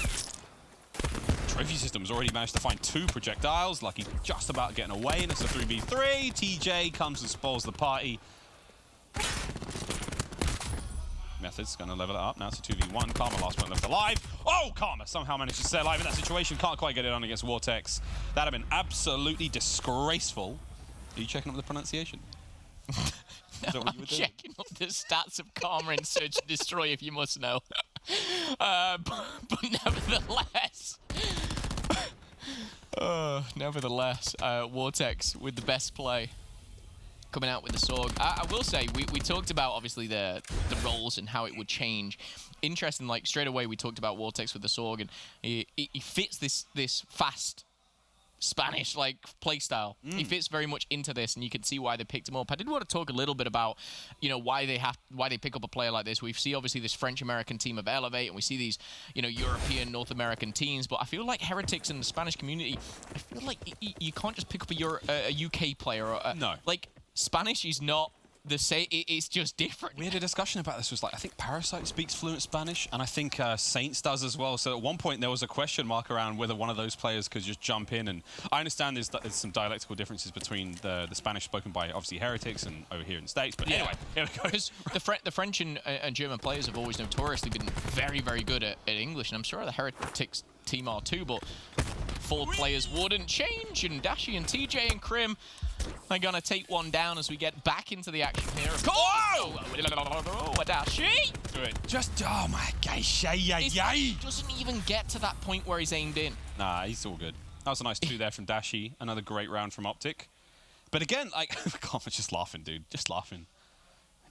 Trophy System's already managed to find 2 projectiles. Lucky just about getting away. And it's a 3v3. TJ comes and spoils the party. Method's going to level it up. Now it's a 2v1. Karma last one left alive. Oh, Karma somehow managed to stay alive in that situation. Can't quite get it on against Vortex. That'd have been absolutely disgraceful. Are you checking up the pronunciation? No, I'm checking up the stats of Karma in Search and Destroy, if you must know. But nevertheless, Vortex with the best play. Coming out with the Sorg. I will say, we talked about, obviously, the roles and how it would change. Interesting, like, straight away we talked about Vortex with the Sorg, and he fits this fast Spanish like play style. He fits very much into this, and you can see why they picked him up. I did want to talk a little bit about, you know, why they pick up a player like this. We see obviously this French-American team of Elevate, and we see these, you know, European, North American teams. But I feel like Heretics in the Spanish community, I feel like you can't just pick up a UK player. No. Like, Spanish is not the same. It's just different. We had a discussion about this. Was like, I think Parasite speaks fluent Spanish, and I think Saints does as well. So at one point there was a question mark around whether one of those players could just jump in. And I understand there's some dialectical differences between the Spanish spoken by obviously Heretics and over here in the States. But anyway, here we go. Because the French and German players have always notoriously been very, very good at English, and I'm sure the Heretics team are too. But forward players wouldn't change, and Dashi and TJ and Crim are going to take one down as we get back into the action here. Whoa! Dashi! Do it. Just, oh my gosh, He doesn't even get to that point where he's aimed in. Nah, he's all good. That was a nice 2 there from Dashi. Another great round from Optic. But again, like, Karma's just laughing, dude. Just laughing.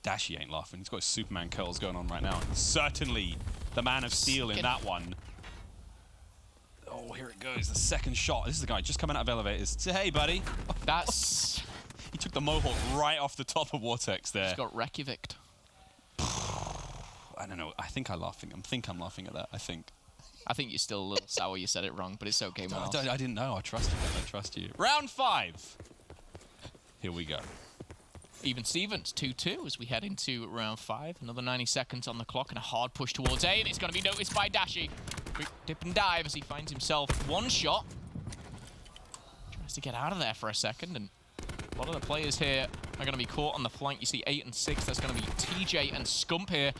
Dashi ain't laughing. He's got his Superman curls going on right now. Certainly the Man of Steel in that one. Oh, here it goes. The second shot. This is the guy just coming out of elevators. Say, hey, buddy. That's... He took the Mohawk right off the top of Vortex there. He's got Reykjavik. I don't know. I think I'm laughing at that. I think you're still a little sour you said it wrong, but it's okay, Miles. I didn't know. I trust you. I trust you. Round 5. Here we go. Even Stevens, 2-2 as we head into round 5. Another 90 seconds on the clock and a hard push towards A, and it's going to be noticed by Dashi. Quick dip and dive as he finds himself one shot. Tries to get out of there for a second, and a lot of the players here are going to be caught on the flank. You see 8 and 6. That's going to be TJ and Scump here.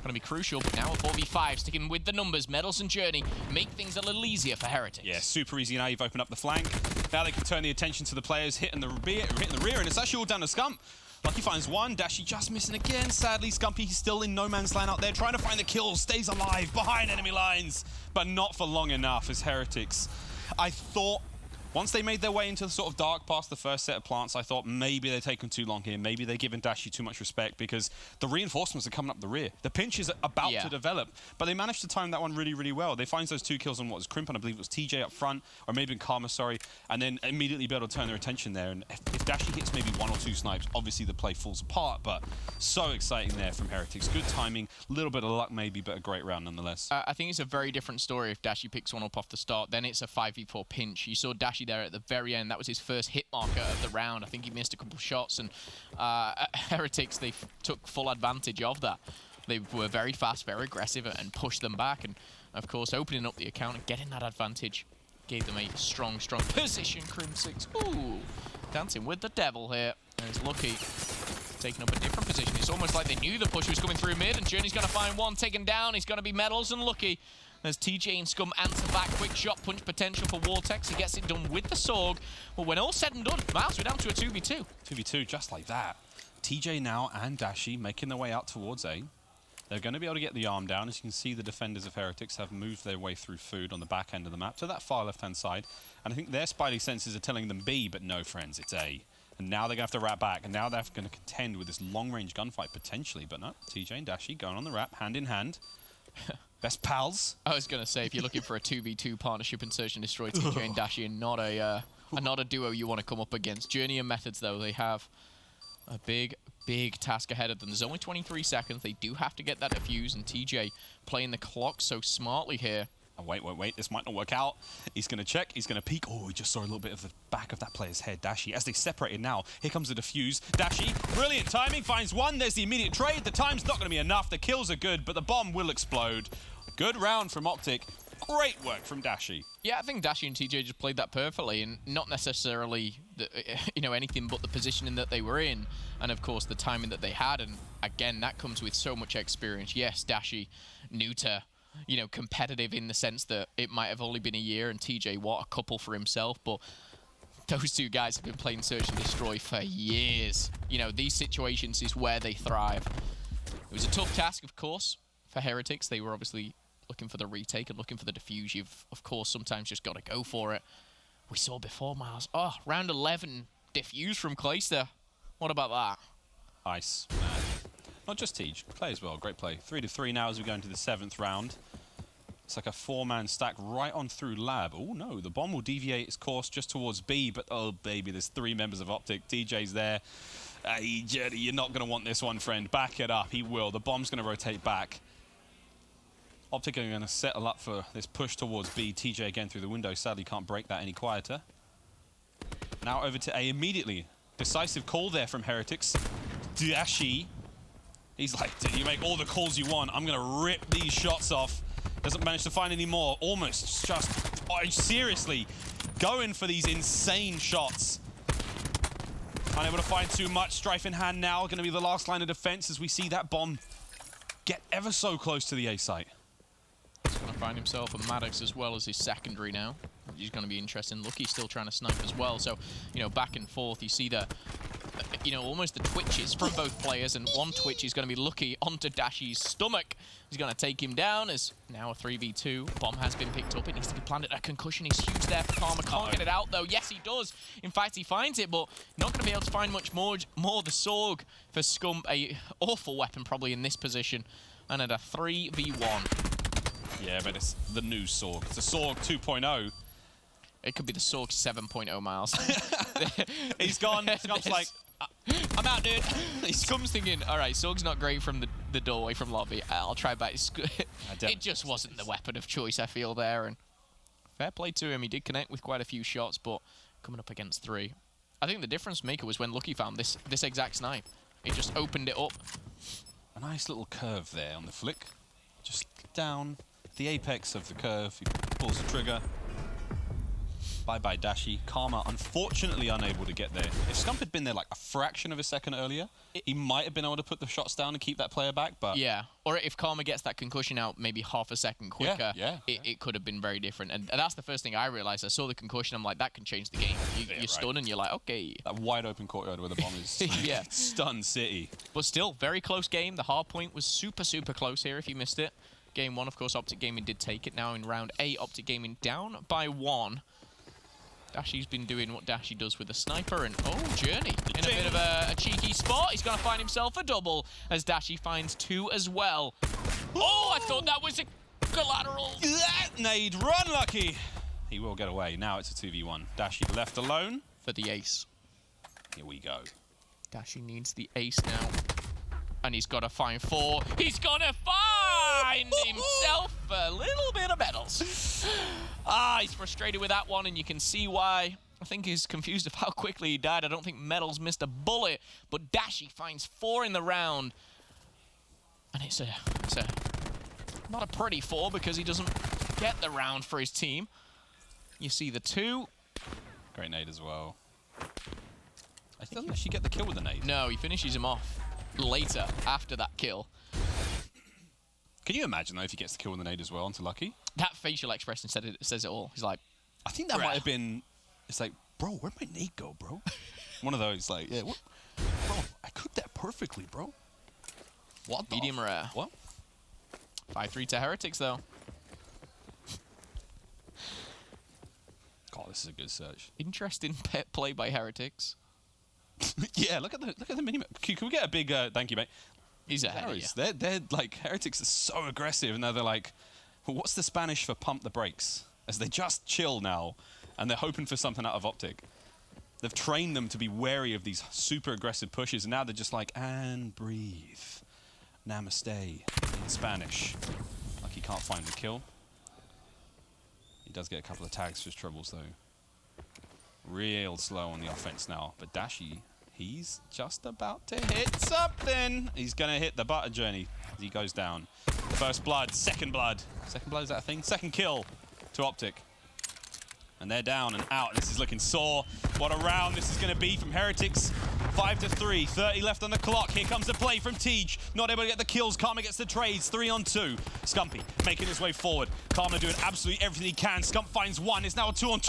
Going to be crucial, but now a 4v5, sticking with the numbers. Medals and Journey make things a little easier for Heretics. Yeah, super easy now. You've opened up the flank. Now they can turn the attention to the players hitting the rear, and it's actually all down to Scump. Lucky finds one. Dashi just missing again. Sadly, Scumpy, he's still in no man's land out there, trying to find the kills. Stays alive behind enemy lines, but not for long enough as Heretics. I thought once they made their way into the sort of dark past the first set of plants, I thought maybe they're taking too long here. Maybe they're giving Dashi too much respect because the reinforcements are coming up the rear. The pinch is about to develop, but they managed to time that one really, really well. They find those 2 kills on what was Crimp, and I believe it was TJ up front, or maybe in Karma, sorry, and then immediately be able to turn their attention there. And if Dashi hits maybe 1 or 2 snipes, obviously the play falls apart, but so exciting there from Heretics. Good timing, a little bit of luck maybe, but a great round nonetheless. I think it's a very different story if Dashi picks one up off the start. Then it's a 5v4 pinch. You saw Dashi there at the very end. That was his first hit marker of the round. I think he missed a couple of shots, and Heretics, they took full advantage of that. They were very fast, very aggressive, and pushed them back. And, of course, opening up the account and getting that advantage gave them a strong, strong position. Crim6, ooh, dancing with the devil here. There's Lucky taking up a different position. It's almost like they knew the push was coming through mid, and Journey's going to find one taken down. He's going to be Medals and Lucky. As TJ and Scum answer back, quick shot punch potential for Vortex. He gets it done with the Sorg. But when all said and done, Miles, we're down to a 2v2. 2v2, just like that. TJ now and Dashi making their way out towards A. They're going to be able to get the arm down. As you can see, the defenders of Heretics have moved their way through food on the back end of the map to that far left-hand side. And I think their spidey senses are telling them B, but no, friends, it's A. And now they're going to have to wrap back, and now they're going to contend with this long-range gunfight, potentially. But no, TJ and Dashi going on the wrap, hand in hand. Best pals. I was going to say, if you're looking for a 2v2 partnership in Search and Destroy, TJ and Dashi are not a duo you want to come up against. Journey and Methods, though, they have a big, big task ahead of them. There's only 23 seconds. They do have to get that defuse, and TJ playing the clock so smartly here. Oh, wait. This might not work out. He's going to check. He's going to peek. Oh, he just saw a little bit of the back of that player's head, Dashi. As they separated now, here comes the defuse. Dashi, brilliant timing, finds one. There's the immediate trade. The time's not going to be enough. The kills are good, but the bomb will explode. Good round from Optic. Great work from Dashi. Yeah, I think Dashi and TJ just played that perfectly, and not necessarily, anything but the positioning that they were in, and of course the timing that they had. And again, that comes with so much experience. Yes, Dashi, new to, competitive in the sense that it might have only been a year, and TJ, what, a couple for himself, but those two guys have been playing Search and Destroy for years. These situations is where they thrive. It was a tough task, of course, for Heretics. They were obviously looking for the retake and looking for the defuse. You've, of course, sometimes just got to go for it. We saw before, Miles. Oh, round 11, defuse from Clayster. What about that? Ice, man. Not just Tej, play as well. Great play. 3-3 now as we go into the 7th round. It's like a 4-man stack right on through Lab. Oh, no, the bomb will deviate its course just towards B, but oh, baby, there's 3 members of Optic. TJ's there. Hey, Jetty, you're not going to want this one, friend. Back it up. He will. The bomb's going to rotate back. Optic are going to settle up for this push towards B. TJ again through the window. Sadly, can't break that any quieter. Now over to A immediately. Decisive call there from Heretics. Dashi. He's like, dude, you make all the calls you want. I'm going to rip these shots off. Doesn't manage to find any more. Almost just, seriously, going for these insane shots. Unable to find too much. Strife in hand now. Going to be the last line of defense as we see that bomb get ever so close to the A site. He's going to find himself a Maddox as well as his secondary now. He's going to be interesting. Lucky's still trying to snipe as well. So, back and forth, you see the, almost the twitches from both players. And one twitch is going to be Lucky onto Dashi's stomach. He's going to take him down as now a 3v2. Bomb has been picked up. It needs to be planted. A concussion is huge there for Karma. Can't get it out, though. Yes, he does. In fact, he finds it, but not going to be able to find much more. The Sorg for Scum, a awful weapon probably in this position. And at a 3v1. Yeah, but it's the new Sorg. It's a Sorg 2.0. It could be the Sorg 7.0 Miles. He's gone. Scump's like, I'm out, dude. Scump's thinking, all right, Sorg's not great from the doorway from lobby. I'll try back. It just wasn't the weapon of choice, I feel, there. And fair play to him. He did connect with quite a few shots, but coming up against 3. I think the difference maker was when Lucky found this exact snipe. He just opened it up. A nice little curve there on the flick. Just down the apex of the curve. He pulls the trigger. Bye-bye, Dashi. Karma, unfortunately unable to get there. If Scump had been there like a fraction of a second earlier, he might have been able to put the shots down and keep that player back, but... Yeah, or if Karma gets that concussion out maybe half a second quicker, it could have been very different. And that's the first thing I realized. I saw the concussion, I'm like, that can change the game. You're stunned and you're like, okay. That wide open courtyard where the bomb is stun city. But still, very close game. The hard point was super, super close here if you missed it. Game 1, of course, Optic Gaming did take it. Now in round 8, Optic Gaming down by 1. Dashi's been doing what Dashi does with the sniper, and Journey in a bit of a cheeky spot. He's going to find himself a double as Dashi finds 2 as well. Oh, I thought that was a collateral. That nade, run, Lucky. He will get away. Now it's a 2v1. Dashi left alone for the ace. Here we go. Dashi needs the ace now, and he's got to find 4. He's going to find himself a little bit of medals. He's frustrated with that one, and you can see why. I think he's confused of how quickly he died. I don't think Medals missed a bullet, but Dashi finds 4 in the round. And it's not a pretty 4 because he doesn't get the round for his team. You see the 2. Great nade as well. I think he get the kill with the nade. No, he finishes him off later, after that kill. Can you imagine, though, if he gets the kill with the nade as well onto Lucky? That facial expression says it all. He's like... I think that might have been... It's like, bro, where'd my nade go, bro? One of those, like, yeah, what? Bro, I cooked that perfectly, bro. What medium rare. What? 5-3 to Heretics, though. God, this is a good search. Interesting pet play by Heretics. Yeah, look at the mini-map. Can we get a big thank you, mate? He's ahead of you. They're like, Heretics are so aggressive, and they're like, well, what's the Spanish for pump the brakes? As they just chill now, and they're hoping for something out of Optic. They've trained them to be wary of these super aggressive pushes, and now they're just like, and breathe. Namaste in Spanish. Like he can't find the kill. He does get a couple of tags for his troubles, though. Real slow on the offense now, but Dashi, he's just about to hit something. He's going to hit the butter Journey as he goes down. First blood, second blood. Second blood, is that a thing? Second kill to Optic. And they're down and out. This is looking sore. What a round this is going to be from Heretics. 5-3, 30 left on the clock. Here comes the play from Tej. Not able to get the kills. Karma gets the trades, 3-on-2. Scumpy making his way forward. Karma doing absolutely everything he can. Scump finds 1. It's now a 2-on-2.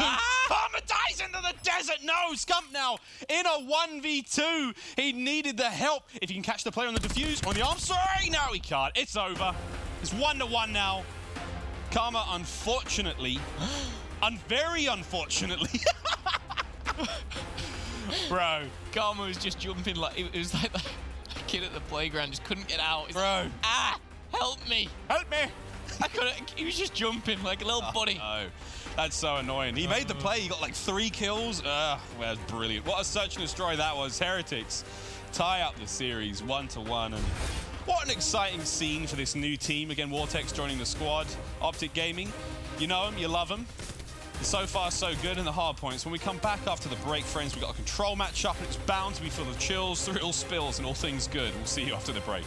Karma dies into the desert. No, Scump now in a 1v2. He needed the help. If he can catch the player on the defuse, on the arm. Sorry, no, he can't. It's over. It's 1-1 now. Karma, unfortunately, very unfortunately. Bro, Karma was just jumping like it was like the kid at the playground just couldn't get out. He's bro, like, help me! Help me! I couldn't. He was just jumping like a little bunny. No, that's so annoying. He made the play. He got like 3 kills. Well, that's brilliant. What a search and destroy that was. Heretics tie up the series 1-1, and what an exciting scene for this new team. Again, Vortex joining the squad. Optic Gaming, you know him, you love him. So far, so good in the hard points. When we come back after the break, friends, we've got a control matchup, and it's bound to be full of chills, thrills, spills, and all things good. We'll see you after the break.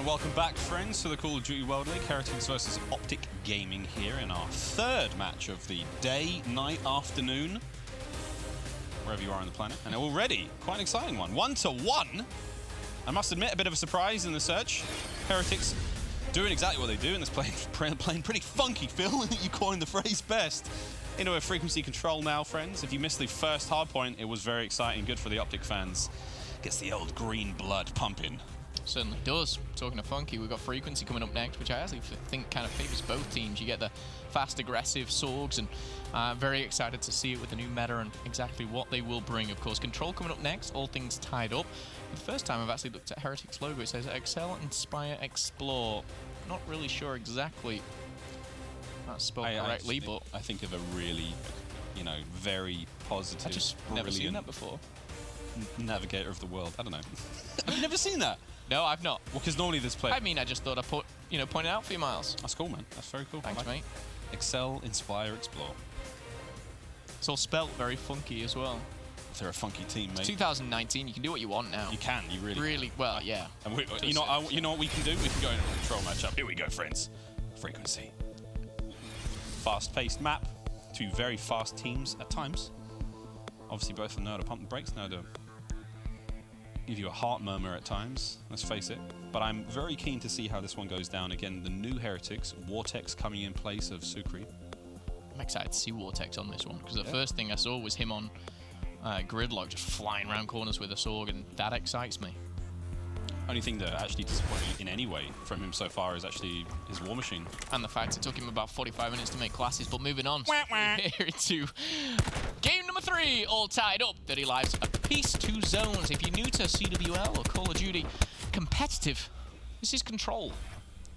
welcome back, friends, to the Call of Duty World League. Heretics versus Optic Gaming here in our third match of the day, night, afternoon, wherever you are on the planet. And already, quite an exciting one. 1-1. I must admit, a bit of a surprise in the search. Heretics doing exactly what they do, and it's playing pretty funky, Phil. You coined the phrase best. Into a frequency control now, friends. If you missed the first hard point, it was very exciting. Good for the Optic fans. Gets the old green blood pumping. Certainly does. Talking of funky, we've got frequency coming up next, which I actually think kind of favors both teams. You get the fast, aggressive Sorgs, and very excited to see it with the new meta and exactly what they will bring. Of course, control coming up next, all things tied up. For the first time I've actually looked at Heretics logo. It says Excel, Inspire, Explore. Not really sure exactly that's spelled correctly, but I think of a really, you know, very positive, I just never seen that before. Navigator of the world. I don't know. Have you never seen that? No, I've not. Well, because normally this play. I mean, I just thought I pointed out for you, Miles. That's cool, man. That's very cool. Thanks, mate. Excel, Inspire, Explore. It's all spelt very funky as well. They're a funky team, mate. It's 2019. You can do what you want now. You can. You really. Well, yeah. And you know what we can do? We can go into a control matchup. Here we go, friends. Frequency. Fast-paced map. Two very fast teams at times. Obviously, both of them know how to pump the brakes, know how to give you a heart murmur at times, let's face it. But I'm very keen to see how this one goes down. Again, the new Heretics, Vortex coming in place of Sukri. I'm excited to see Vortex on this one, because the first thing I saw was him on Gridlock, just flying around corners with a Sorg, and that excites me. Only thing that actually disappointed me in any way from him so far is actually his War Machine. And the fact it took him about 45 minutes to make classes, but moving on. Here to game number 3, all tied up. 30 lives apiece, 2 zones. If you're new to CWL or Call of Duty competitive, this is Control.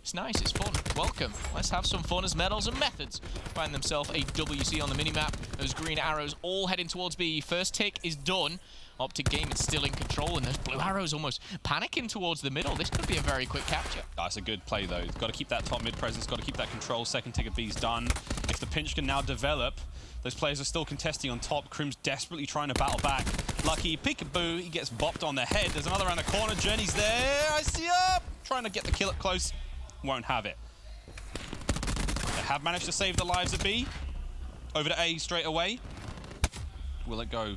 It's nice, it's fun. Welcome. Let's have some fun as Metals and Methods find themselves a WC on the minimap. Those green arrows all heading towards B. First tick is done. Optic Game is still in control, and those blue arrows almost panicking towards the middle. This could be a very quick capture. That's a good play, though. Got to keep that top mid presence, got to keep that control. Second tick of B's done. If the pinch can now develop, those players are still contesting on top. Crim's desperately trying to battle back. Lucky peekaboo, he gets bopped on the head. There's another around the corner. Journey's there. I see up. Trying to get the kill up close. Won't have it. They have managed to save the lives of B. Over to A straight away. Will it go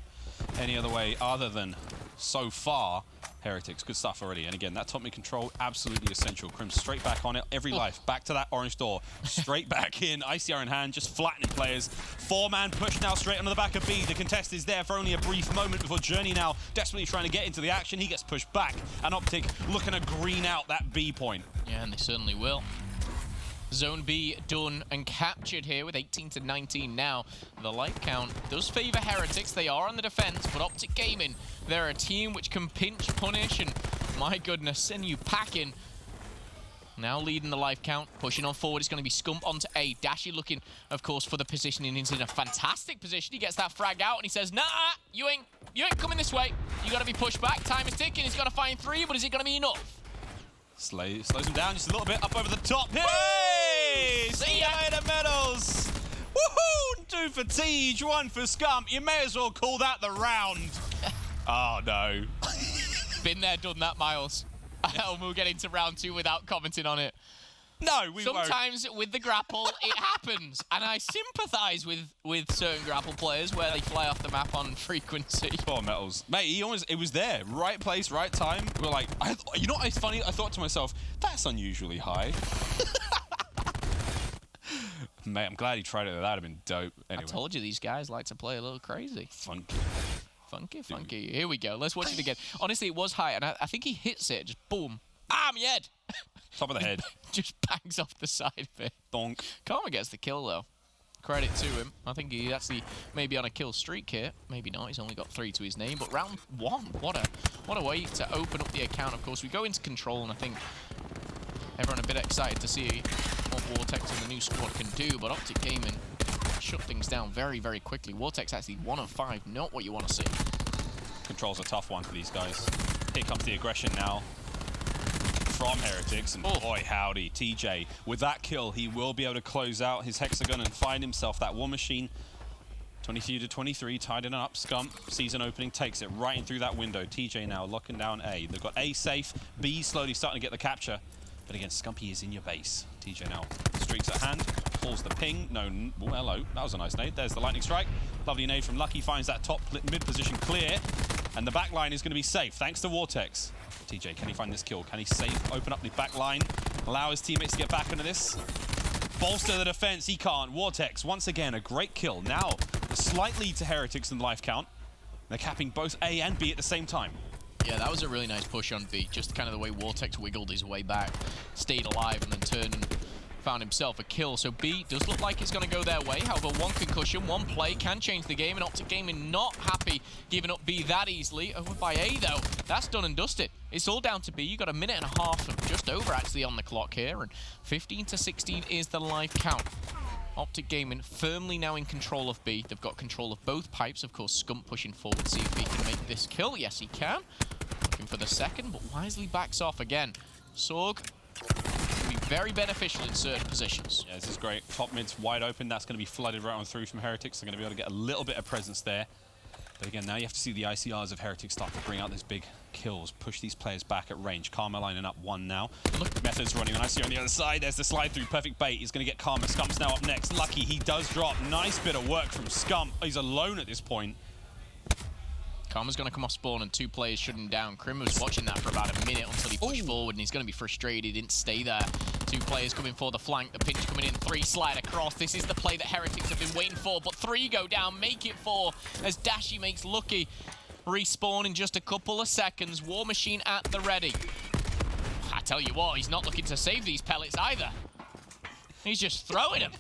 any other way other than so far Heretics? Good stuff already. And again, that top mid control, absolutely essential. Crim straight back on it. Every life. Back to that orange door. Straight back in. ICR in hand, just flattening players. 4-man push now straight onto the back of B. The contest is there for only a brief moment before Journey now desperately trying to get into the action. He gets pushed back. And Optic looking to green out that B point. Yeah, and they certainly will. Zone B done and captured here with 18-19 now. The life count does favor Heretics. They are on the defense, but Optic Gaming, they're a team which can pinch, punish, and my goodness, send you packing. Now leading the life count, pushing on forward. It's going to be Scump onto A. Dashy looking, of course, for the positioning. He's in a fantastic position. He gets that frag out, and he says, nah, you ain't coming this way. You got to be pushed back. Time is ticking. He's got to find 3, but is it going to be enough? Slows him down just a little bit, up over the top. Hey! See ya later, Metals! Woohoo! 2 for Tej, 1 for Scump. You may as well call that the round. Oh, no. Been there, done that, Miles. And we'll get into round 2 without commenting on it. No, we won't. Sometimes with the grapple, it happens. And I sympathise with certain grapple players where they fly off the map on frequency. Poor Metals. Mate, it was there. Right place, right time. We're like, you know what's funny? I thought to myself, that's unusually high. Mate, I'm glad he tried it. That would have been dope. Anyway. I told you these guys like to play a little crazy. Funky. Funky. Here we go. Let's watch it again. Honestly, it was high, and I think he hits it. Just boom. Ah, my head. Top of the head. Just bangs off the side of it. Donk. Karma gets the kill, though. Credit to him. I think he actually may be on a kill streak here. Maybe not. He's only got 3 to his name. But round 1, what a way to open up the account. Of course, we go into control, and I think everyone a bit excited to see what Vortex and the new squad can do. But Optic Gaming shut things down very, very quickly. Vortex actually 1 of 5. Not what you want to see. Control's a tough one for these guys. Here comes the aggression now from Heretics, and boy howdy, TJ, with that kill, he will be able to close out his hexagon and find himself that War Machine. 22-23, tied it up. Scump sees an opening, takes it right in through that window. TJ now locking down A. They've got A safe, B slowly starting to get the capture. But again, Scumpy is in your base. TJ now streaks at hand, pulls the ping. No, oh, hello, that was a nice nade. There's the lightning strike. Lovely nade from Lucky, finds that top mid position clear. And the back line is going to be safe, thanks to Vortex. TJ, can he find this kill? Can he open up the back line, allow his teammates to get back into this? Bolster the defense, he can't. Vortex, once again, a great kill. Now, a slight lead to Heretics in the life count. They're capping both A and B at the same time. Yeah, that was a really nice push on B. Just kind of the way Vortex wiggled his way back, stayed alive, and then turned and found himself a kill. So B does look like it's going to go their way. However, one concussion, one play can change the game, and Optic Gaming not happy giving up B that easily. Over by A, though, that's done and dusted. It's all down to B. You got a minute and a half, of just over actually on the clock here, and 15 to 16 is the life count. Optic Gaming firmly now in control of B. They've got control of both pipes. Of course, Scump pushing forward, see if he can make this kill. Yes, he can. Looking for the second, but wisely backs off again. Sorg can be very beneficial in certain positions. Yeah, this is great. Top mid's wide open. That's going to be flooded right on through from Heretics. They're going to be able to get a little bit of presence there. But again, now you have to see the ICRs of Heretics start to bring out those big kills, push these players back at range. Karma lining up one now. Look, Method's running on ICR on the other side. There's the slide through. Perfect bait. He's going to get Karma. Scump's now up next. Lucky, he does drop. Nice bit of work from Scump. He's alone at this point. Karma's going to come off spawn and two players shutting down. Krim was watching that for about a minute until he pushed forward, and he's going to be frustrated. He didn't stay there. Two players coming for the flank. The pinch coming in. Three slide across. This is the play that Heretics have been waiting for, but three go down. Make it four as Dashy makes Lucky respawn in just a couple of seconds. War Machine at the ready. I tell you what, he's not looking to save these pellets either. He's just throwing them.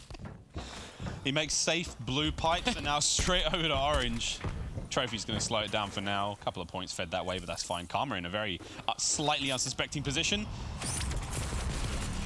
He makes safe blue pipes and now straight over to orange. Trophy's going to slow it down for now. A couple of points fed that way, but that's fine. Karma in a very slightly unsuspecting position.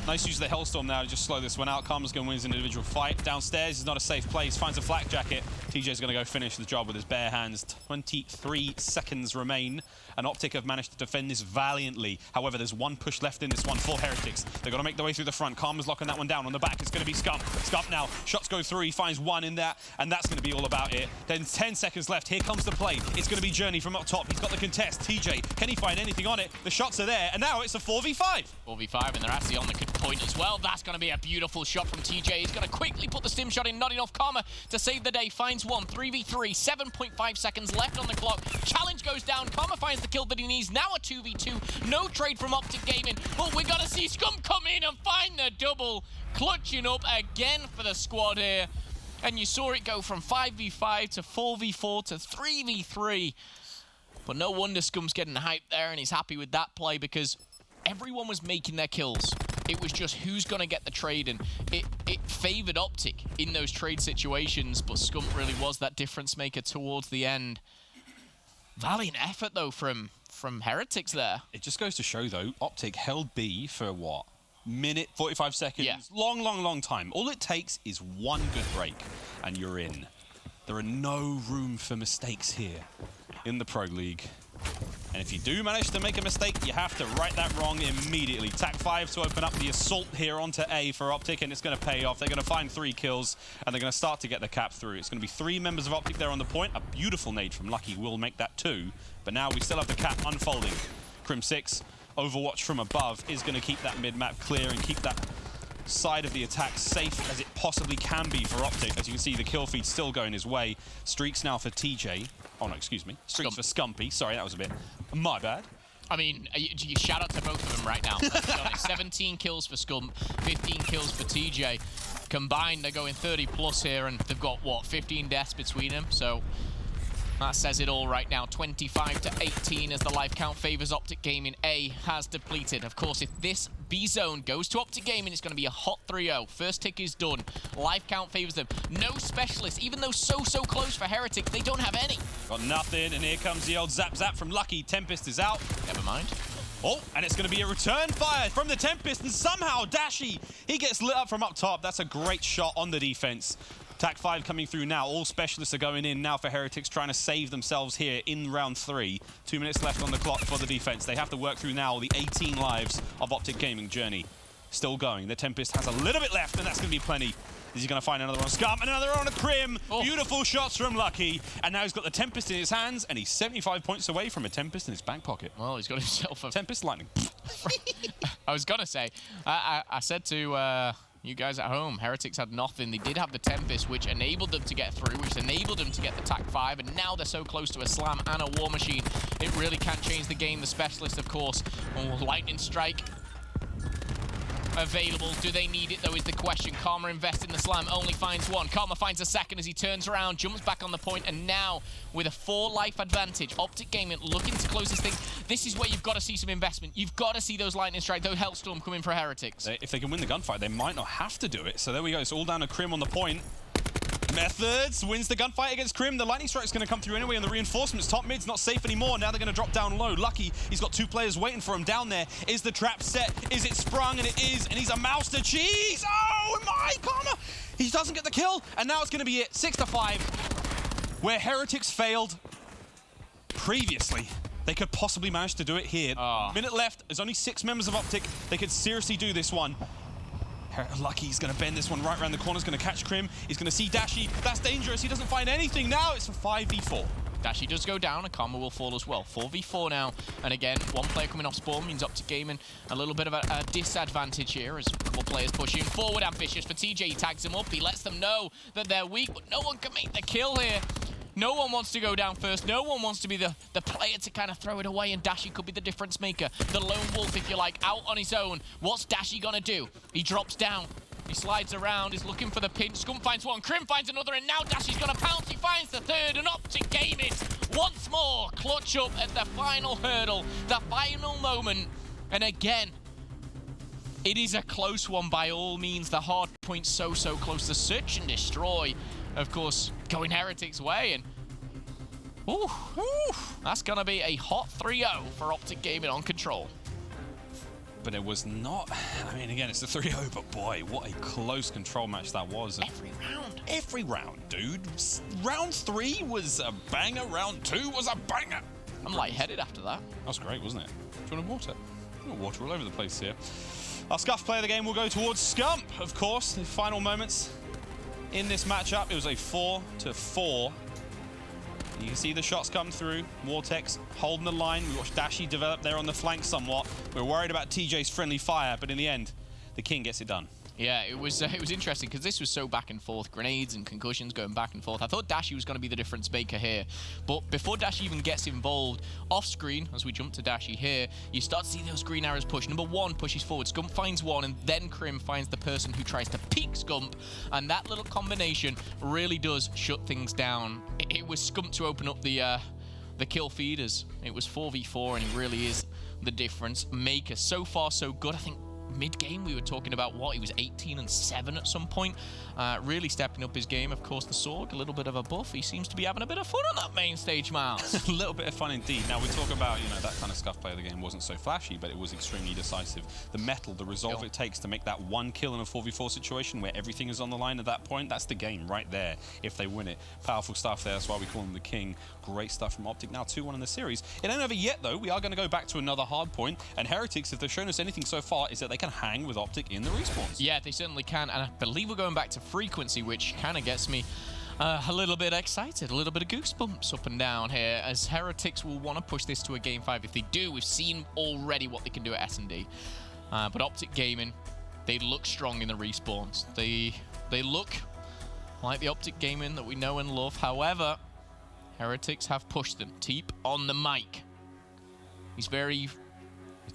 Nice use of the Hellstorm now to just slow this one out. Karma's going to win his individual fight. Downstairs is not a safe place. Finds a flak jacket. TJ's going to go finish the job with his bare hands. 23 seconds remain. And Optic have managed to defend this valiantly. However, there's one push left in this one for Heretics. They've got to make their way through the front. Karma's locking that one down. On the back, it's going to be Scump. Scump now. Shots go through. He finds one in there, and that's going to be all about it. Then 10 seconds left. Here comes the play. It's going to be Journey from up top. He's got the contest. TJ, can he find anything on it? The shots are there, and now it's a 4v5. 4v5, and they're actually on the point as well. That's going to be a beautiful shot from TJ. He's going to quickly put the stim shot in. Not enough. Karma to save the day. Finds one. 3v3. 7.5 seconds left on the clock. Challenge goes down. Karma finds the kill that he needs. Now a 2v2. No trade from Optic Gaming. But we're going to see Scump come in and find the double. Clutching up again for the squad here. And you saw it go from 5v5 to 4v4 to 3v3. But no wonder Scump's getting hyped there, and he's happy with that play because everyone was making their kills. It was just who's going to get the trade, and it favored Optic in those trade situations, but Scump really was that difference maker towards the end. Valiant effort, though, from Heretics there. It just goes to show, though, Optic held B for what? Minute, 45 seconds? Yeah. Long time. All it takes is one good break, and you're in. There are no room for mistakes here in the Pro League. And if you do manage to make a mistake, you have to right that wrong immediately. Tac 5 to open up the assault here onto A for Optic, and it's going to pay off. They're going to find 3 kills, and they're going to start to get the cap through. It's going to be 3 members of Optic there on the point. A beautiful nade from Lucky will make that 2. But now we still have the cap unfolding. Crim 6, Overwatch from above, is going to keep that mid-map clear and keep that side of the attack safe as it possibly can be for Optic. As you can see, the kill feed still going his way. Streaks now for TJ. Oh, no, excuse me. Streaks for Scumpy. Sorry, that was a bit my bad. I mean, you shout out to both of them right now. 17 kills for Scump, 15 kills for TJ. Combined, they're going 30+ here, and they've got, what, 15 deaths between them? So that says it all right now. 25 to 18 as the life count favors Optic Gaming. A has depleted. Of course, if this B zone goes to Optic Gaming, it's going to be a hot 3-0. First tick is done. Life count favors them. No specialists, even though so close for Heretics, they don't have any. Got nothing, and here comes the old zap from Lucky. Tempest is out. Never mind. Oh, and it's going to be a return fire from the Tempest, and somehow Dashy, he gets lit up from up top. That's a great shot on the defense. Tac 5 coming through now. All specialists are going in now for Heretics, trying to save themselves here in round 3. 2 minutes left on the clock for the defense. They have to work through now the 18 lives of Optic Gaming. Journey still going. The Tempest has a little bit left, and that's going to be plenty. Is he going to find another on Scum? Another on a Crim. Beautiful shots from Lucky. And now he's got the Tempest in his hands, and he's 75 points away from a Tempest in his back pocket. Well, he's got himself a... Tempest Lightning. I was going to say, I said to you guys at home, Heretics had nothing. They did have the Tempest, which enabled them to get through, which enabled them to get the TAC 5, and now they're so close to a Slam and a War Machine. It really can change the game. The Specialist, of course. Oh, Lightning Strike available. Do they need it, though, is the question. Karma invests in the Slam, only finds one. Karma finds a second as he turns around, jumps back on the point, and now, with a 4-life advantage, Optic Gaming looking to close this thing. This is where you've got to see some investment. You've got to see those Lightning Strike, those Hellstorm coming for Heretics. If they can win the gunfight, they might not have to do it. So there we go. It's all down to Crim on the point. Methods wins the gunfight against Crim. The Lightning Strike's going to come through anyway, and the reinforcements. Top mid's not safe anymore. Now they're going to drop down low. Lucky, he's got 2 players waiting for him down there. Is the trap set? Is it sprung? And it is. And he's a mouse to cheese. Oh my, Karma! He doesn't get the kill, and now it's going to be it. 6-5, where Heretics failed previously. They could possibly manage to do it here. Minute left. There's only 6 members of Optic. They could seriously do this one. Lucky's going to bend this one right around the corner. He's going to catch Crim. He's going to see Dashy. That's dangerous. He doesn't find anything now. It's a 5v4. Dashy does go down, and Karma will fall as well. 4v4 now. And again, one player coming off spawn means Optic Gaming a little bit of a disadvantage here as a couple players pushing forward. Ambitious for TJ. He tags him up. He lets them know that they're weak, but no one can make the kill here. No one wants to go down first. No one wants to be the player to kind of throw it away, and Dashy could be the difference maker. The lone wolf, if you like, out on his own. What's Dashy gonna do? He drops down. He slides around. He's looking for the pinch. Scum finds one. Crim finds another, and now Dashy's gonna pounce. He finds the third, and Optic Gaming once more clutch up at the final hurdle, the final moment. And again, it is a close one by all means. The hard point so close. The search and destroy, of course, going Heretics' way, and that's gonna be a hot 3-0 for Optic Gaming on Control. But it was not, I mean, again, it's a 3-0, but boy, what a close Control match that was. Every round. Every round, dude. Round 3 was a banger. Round 2 was a banger. I'm lightheaded after that. That was great, wasn't it? Do you want water? Water all over the place here. Our Scuff player of the game will go towards Scump, of course. The final moments in this matchup, it was a 4-4. You can see the shots come through. Vortex holding the line. We watched Dashy develop there on the flank somewhat. We're worried about TJ's friendly fire, but in the end, the King gets it done. Yeah, it was interesting because this was so back and forth. Grenades and concussions going back and forth. I thought Dashy was going to be the difference maker here. But before Dashy even gets involved, off screen, as we jump to Dashy here, you start to see those green arrows push. Number 1 pushes forward. Scump finds one, and then Crim finds the person who tries to peek Scump. And that little combination really does shut things down. It was Scump to open up the kill feeders. It was 4v4, and he really is the difference maker. So far, so good. I think mid-game we were talking about he was 18-7 at some point, really stepping up his game. Of course, the Sorg, a little bit of a buff. He seems to be having a bit of fun on that main stage, Miles. A little bit of fun indeed. Now we talk about, you know, that kind of Scuff play of the game wasn't so flashy, but it was extremely decisive. The metal, the resolve it takes to make that 1 kill in a 4v4 situation where everything is on the line at that point, that's the game right there if they win it. Powerful stuff there. That's why we call him the King. Great stuff from Optic. Now 2-1 in the series. It ain't over yet, though. We are going to go back to another hard point, and Heretics, if they've shown us anything so far, is that they can hang with Optic in the respawns. Yeah, they certainly can, and I believe we're going back to frequency, which kind of gets me a little bit excited, a little bit of goosebumps up and down here, as Heretics will want to push this to a Game 5. If they do, we've seen already what they can do at S&D. But Optic Gaming, they look strong in the respawns. They look like the Optic Gaming that we know and love. However, Heretics have pushed them. Teep on the mic. He's very...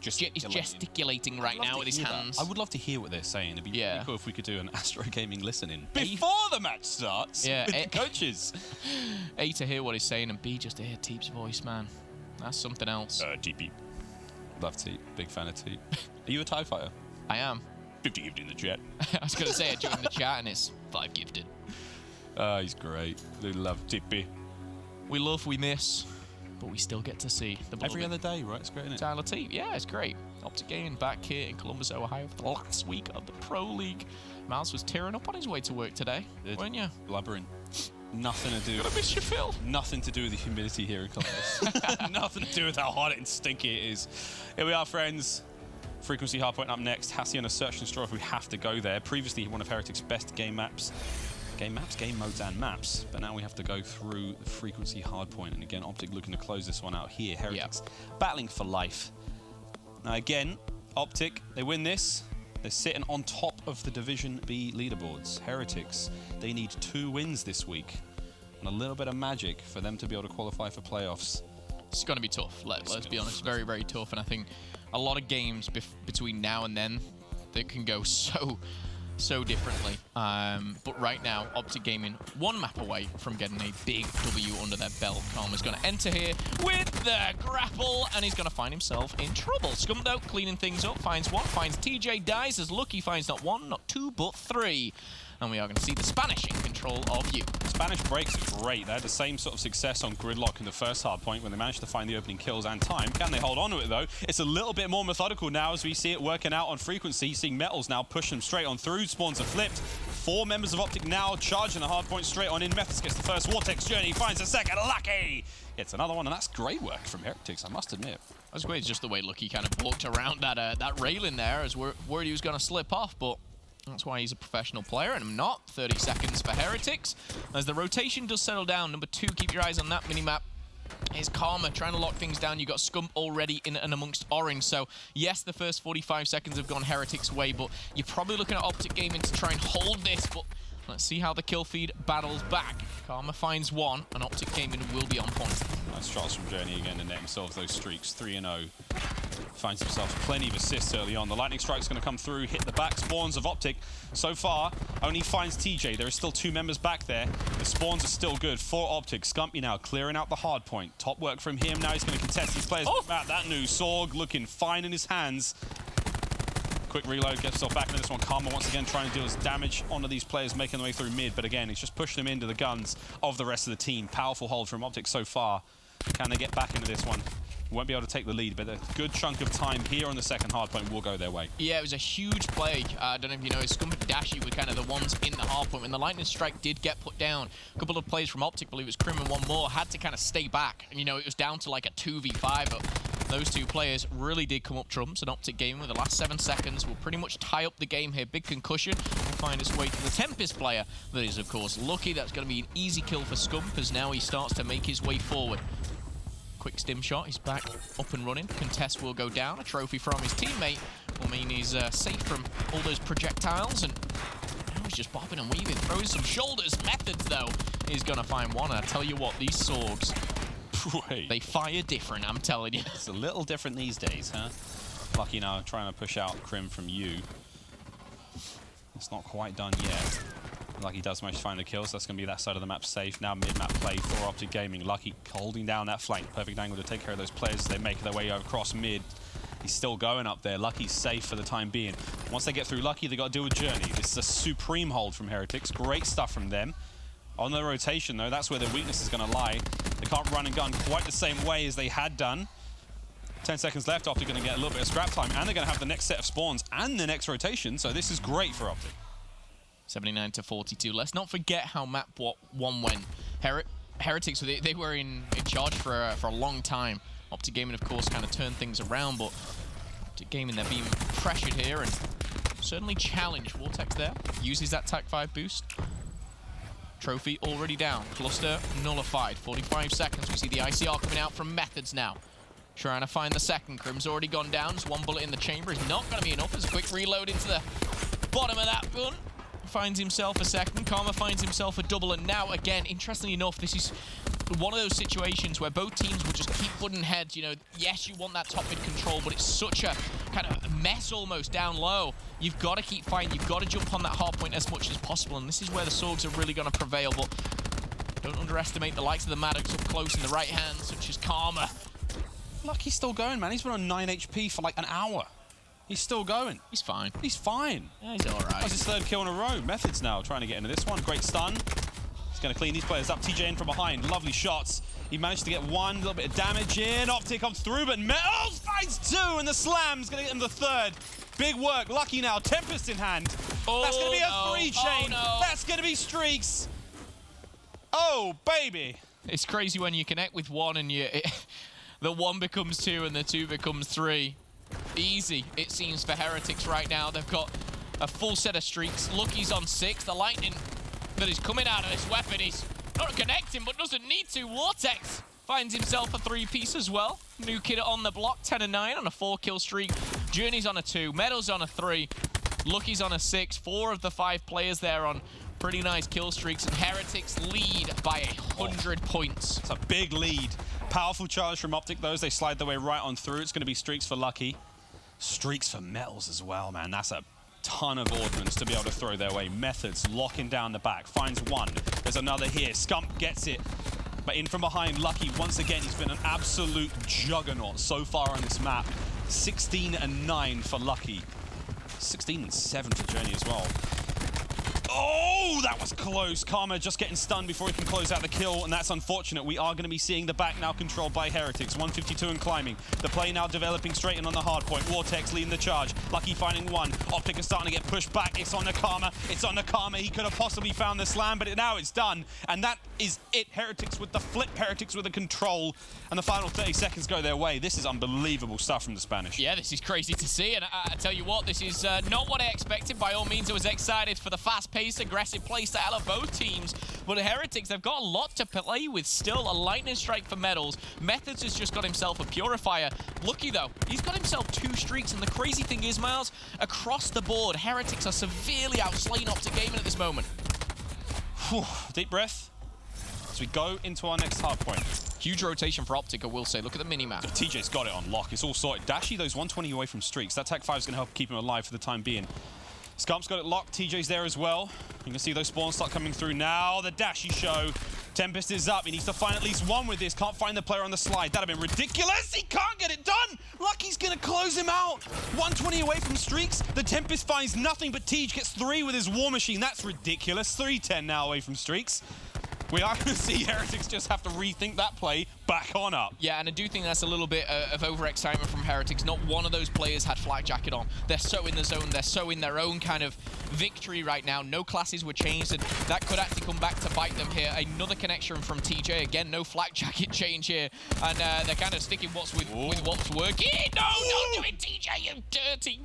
He's gesticulating right now with his hands. I would love to hear what they're saying. It'd be really cool if we could do an Astro Gaming listening before the match starts with the coaches. A, to hear what he's saying, and B, just to hear Teep's voice, man. That's something else. TP. Love Teep. Big fan of Teep. Are you a TIE fighter? I am. 50 gifted in the chat. I was going to say I joined the chat and it's 5 gifted. He's great. We love Teepy. We love, we miss. But we still get to see the every other day, right? It's great, isn't it? Tyler Teep, yeah, it's great. Optic Gaming back here in Columbus, Ohio for the last week of the Pro League. Miles was tearing up on his way to work today, weren't you? Blubbering. Nothing to do. Gonna miss you, Phil. Nothing to do with the humidity here in Columbus. Nothing to do with how hot and stinky it is. Here we are, friends. Frequency hardpoint up next. Hacienda Search and Destroy if we have to go there. Previously, one of Heretics' best game modes and maps. But now we have to go through the Frequency hardpoint. And again, Optic looking to close this one out here. Heretics battling for life. Now again, Optic, they win this. They're sitting on top of the Division B leaderboards. Heretics, they need 2 wins this week. And a little bit of magic for them to be able to qualify for playoffs. It's going to be tough, let's be honest. Very, very tough. And I think a lot of games between now and then, they can go so differently. But right now, Optic Gaming 1 map away from getting a big W under their belt. Karma's going to enter here with the grapple, and he's going to find himself in trouble. Scum, though, cleaning things up, finds 1, finds TJ, dies as Lucky finds not 1, not 2, but 3. And we are going to see the Spanish in control of you. Spanish breaks are great. They had the same sort of success on Gridlock in the first hard point when they managed to find the opening kills and time. Can they hold on to it, though? It's a little bit more methodical now as we see it working out on Frequency. Seeing Metals now push them straight on through. Spawns are flipped. 4 members of Optic now charging the hard point straight on in. Methods gets the first Vortex journey, finds a second. Lucky! It's another one, and that's great work from Heretics, I must admit. That's great. It's just the way Lucky kind of walked around that railing there as we're worried he was going to slip off, but that's why he's a professional player, and I'm not. 30 seconds for Heretics. As the rotation does settle down, number 2, keep your eyes on that minimap. Is Karma trying to lock things down. You got Scum already in and amongst Orange. So, yes, the first 45 seconds have gone Heretics' way, but you're probably looking at Optic Gaming to try and hold this, but let's see how the kill feed battles back. Karma finds 1, and Optic Gaming will be on point. Nice shots from Journey again to net himself those streaks. 3-0. Finds himself plenty of assists early on. The lightning strike's going to come through, hit the back spawns of Optic. So far, only finds TJ. There are still 2 members back there. The spawns are still good for Optic. Scumpy now clearing out the hard point. Top work from him. Now he's going to contest these players. That new Sorg looking fine in his hands. Quick reload, gets himself back into this one. Karma once again trying to deal his damage onto these players making their way through mid. But again, he's just pushing them into the guns of the rest of the team. Powerful hold from Optic so far. Can they get back into this one? Won't be able to take the lead, but a good chunk of time here on the second hardpoint will go their way. Yeah, it was a huge play. I don't know if you know, Scum and Dashi were kind of the ones in the hardpoint. When the lightning strike did get put down, a couple of players from Optic, I believe it was Crim and 1 more, had to kind of stay back. And, you know, it was down to like a 2v5, but those 2 players really did come up trumps. And Optic Gaming with the last 7 seconds will pretty much tie up the game here. Big concussion will find its way to the Tempest player. That is, of course, Lucky. That's going to be an easy kill for Scum, as now he starts to make his way forward. Quick stim shot, he's back up and running. Contest will go down. A trophy from his teammate will mean he's safe from all those projectiles, and now he's just bobbing and weaving, throws some shoulders. Methods, though, is going to find 1. And I tell you what, these Sorgs, they fire different, I'm telling you. It's a little different these days, huh? Lucky now trying to push out Crim from you. It's not quite done yet. Lucky does manage to find the kill, so that's going to be that side of the map safe. Now mid-map play for Optic Gaming. Lucky holding down that flank. Perfect angle to take care of those players as they make their way across mid. He's still going up there. Lucky's safe for the time being. Once they get through Lucky, they got to deal with Journey. This is a supreme hold from Heretics. Great stuff from them. On the rotation, though, that's where their weakness is going to lie. They can't run and gun quite the same way as they had done. 10 seconds left. Optic going to get a little bit of scrap time, and they're going to have the next set of spawns and the next rotation, so this is great for Optic. 79 to 42. Let's not forget how map 1 went. Heretics, they were in charge for a long time. Optic Gaming, of course, kind of turned things around, but Optic Gaming, they're being pressured here and certainly challenged. Vortex there, uses that TAC 5 boost. Trophy already down. Cluster nullified. 45 seconds. We see the ICR coming out from Methods now. Trying to find the second. Crim's already gone down. Just 1 bullet in the chamber is not going to be enough. There's a quick reload into the bottom of that gun. Finds himself a second. Karma finds himself a double. And now, again, interestingly enough, this is one of those situations where both teams will just keep butting heads. You know, yes, you want that top mid control, but it's such a kind of mess almost down low. You've got to keep fighting. You've got to jump on that hard point as much as possible. And this is where the Sorgs are really going to prevail. But don't underestimate the likes of the Maddox up close in the right hand, such as Karma. Lucky's still going, man. He's been on 9 HP for like an hour. He's still going. He's fine. He's fine. Yeah, he's all right. That's his 3rd kill in a row. Methods now trying to get into this one. Great stun. He's going to clean these players up. TJ in from behind. Lovely shots. He managed to get 1, little bit of damage in. Optic comes through, but Metals finds 2, and the slam's going to get him the 3rd. Big work. Lucky now. Tempest in hand. Oh, that's going to be a 3 chain. Oh, no. That's going to be streaks. Oh, baby. It's crazy when you connect with 1 and the 1 becomes 2 and the 2 becomes 3. easy, it seems, for Heretics right now. They've got a full set of streaks. Lucky's on 6. The lightning that is coming out of this weapon is not connecting, but doesn't need to. Vortex finds himself a 3-piece as well. New kid on the block, 10 and 9 on a 4-kill streak. Journey's on a 2. Metal's on a 3. Lucky's on a 6. 4 of the 5 players there on pretty nice kill streaks, and Heretics lead by 100 points. It's a big lead. Powerful charge from Optic, though, as they slide their way right on through. It's going to be streaks for Lucky. Streaks for Metals as well, man. That's a ton of ordnance to be able to throw their way. Methods locking down the back. Finds one. There's another here. Scump gets it. But in from behind, Lucky, once again, he's been an absolute juggernaut so far on this map. 16 and 9 for Lucky. 16 and 7 for Journey as well. Oh, that was close. Karma just getting stunned before he can close out the kill, and that's unfortunate. We are going to be seeing the back now controlled by Heretics. 152 and climbing. The play now developing straight in on the hard point. Vortex leading the charge. Lucky finding one. Optic is starting to get pushed back. It's on the Karma. It's on the Karma. He could have possibly found the slam, but now it's done. And that is it. Heretics with the flip. Heretics with the control. And the final 30 seconds go their way. This is unbelievable stuff from the Spanish. Yeah, this is crazy to see. And I tell you what, this is not what I expected. By all means, I was excited for the fast-paced, aggressive play style of both teams. But the Heretics, they've got a lot to play with still. A lightning strike for Metals. Methods has just got himself a purifier. Lucky, though, he's got himself 2 streaks. And the crazy thing is, Miles, across the board, Heretics are severely outslaying Optic Gaming at this moment. Whew, deep breath as we go into our next hard point. Huge rotation for Optic, I will say. Look at the mini-map. TJ's got it on lock. It's all sorted. Dashi, those 120 away from streaks. That Tech 5 is going to help keep him alive for the time being. Scump's got it locked. TJ's there as well. You can see those spawns start coming through now. The Dashi show. Tempest is up. He needs to find at least one with this. Can't find the player on the slide. That'd have been ridiculous. He can't get it done. Lucky's going to close him out. 120 away from streaks. The Tempest finds nothing, but Tej gets 3 with his War Machine. That's ridiculous. 310 now away from streaks. We are going to see Heretics just have to rethink that play back on up. Yeah, and I do think that's a little bit of overexcitement from Heretics. Not one of those players had Flak Jacket on. They're so in the zone. They're so in their own kind of victory right now. No classes were changed, and that could actually come back to bite them here. Another connection from TJ. Again, no Flak Jacket change here. And they're kind of sticking with what's working. No, don't do it, TJ, you dirty.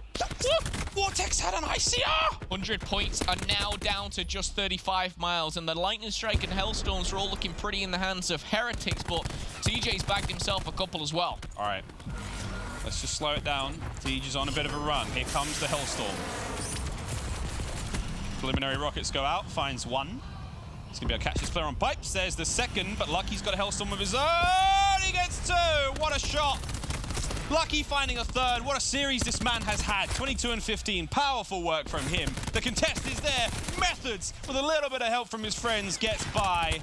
Vortex had an ICR. 100 points are now down to just 35 miles, and the Lightning Strike and Hellstorms are all looking pretty in the hands of Heretics, but TJ's bagged himself a couple as well. All right, let's just slow it down. TJ's on a bit of a run. Here comes the Hellstorm. Preliminary rockets go out, finds one. He's gonna be able to catch his player on pipes. There's the second, but Lucky's got a Hellstorm of his own. He gets 2. What a shot. Lucky finding a 3rd. What a series this man has had. 22 and 15. Powerful work from him. The contest is there. Methods, with a little bit of help from his friends, gets by.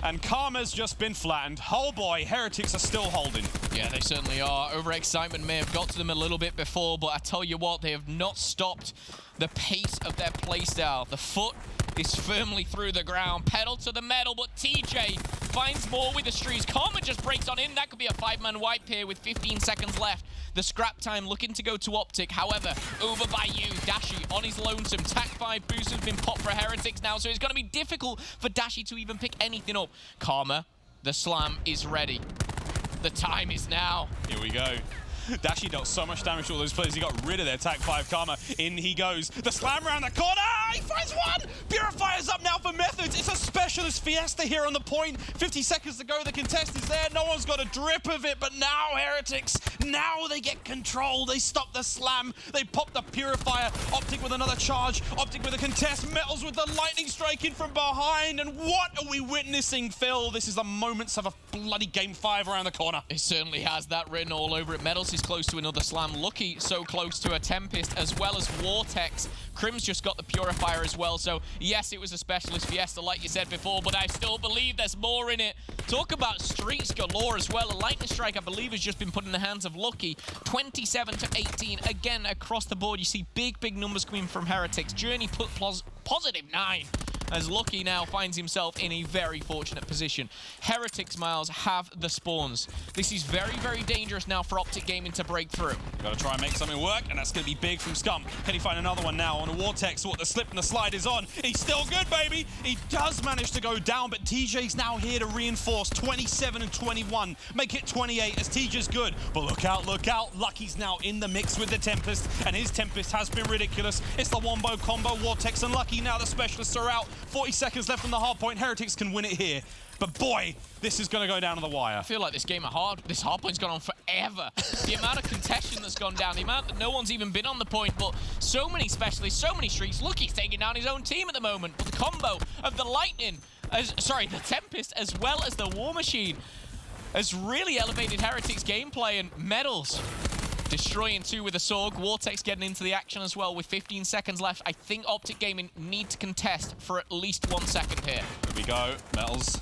And Karma's just been flattened. Oh boy, Heretics are still holding. Yeah, they certainly are. Overexcitement may have got to them a little bit before, but I tell you what, they have not stopped the pace of their playstyle. The foot is firmly through the ground. Pedal to the metal, but TJ finds more with the streaks. Karma just breaks on in. That could be a 5-man wipe here with 15 seconds left. The scrap time looking to go to Optic. However, over by you, Dashi on his lonesome. Tac 5 boost has been popped for Heretics now, so it's going to be difficult for Dashi to even pick anything up. Karma, the slam is ready. The time is now. Here we go. Dashi dealt so much damage to all those players. He got rid of their Tac 5 Karma. In he goes. The slam around the corner. He finds one. Purifier's up now for Methods. It's a specialist fiesta here on the point. 50 seconds to go. The contest is there. No one's got a drip of it. But now Heretics, now they get control. They stop the slam. They pop the Purifier. Optic with another charge. Optic with a contest. Metals with the lightning strike in from behind. And what are we witnessing, Phil? This is the moments of a bloody Game 5 around the corner. It certainly has that written all over it. Metals is close to another slam. Lucky so close to a Tempest, as well as Vortex. Crim's just got the Purifier as well, so yes, it was a specialist fiesta like you said before, but I still believe there's more in it. Talk about streaks galore as well. A lightning strike, I believe, has just been put in the hands of Lucky. 27 to 18. Again, across the board, you see big numbers coming from Heretics. Journey put +9. as Lucky now finds himself in a very fortunate position. Heretics, Miles, have the spawns. This is very, very dangerous now for Optic Gaming to break through. Got to try and make something work, and that's going to be big from Scum. Can he find another one now on a Vortex? What the slip and the slide is on. He's still good, baby. He does manage to go down, but TJ's now here to reinforce 27 and 21. Make it 28 as TJ's good. But look out, look out. Lucky's now in the mix with the Tempest, and his Tempest has been ridiculous. It's the wombo combo. Vortex and Lucky now the specialists are out. 40 seconds left on the hard point. Heretics can win it here. But boy, this is going to go down to the wire. I feel like this hard point's gone on forever. The amount of contention that's gone down, the amount that no one's even been on the point, but so many specialists, so many streaks. Lucky's taking down his own team at the moment. But the combo of the Lightning, the Tempest, as well as the War Machine, has really elevated Heretics' gameplay, and Medals destroying 2 with a Sorg. Vortex getting into the action as well with 15 seconds left. I think Optic Gaming need to contest for at least 1 second here. Here we go, Metals.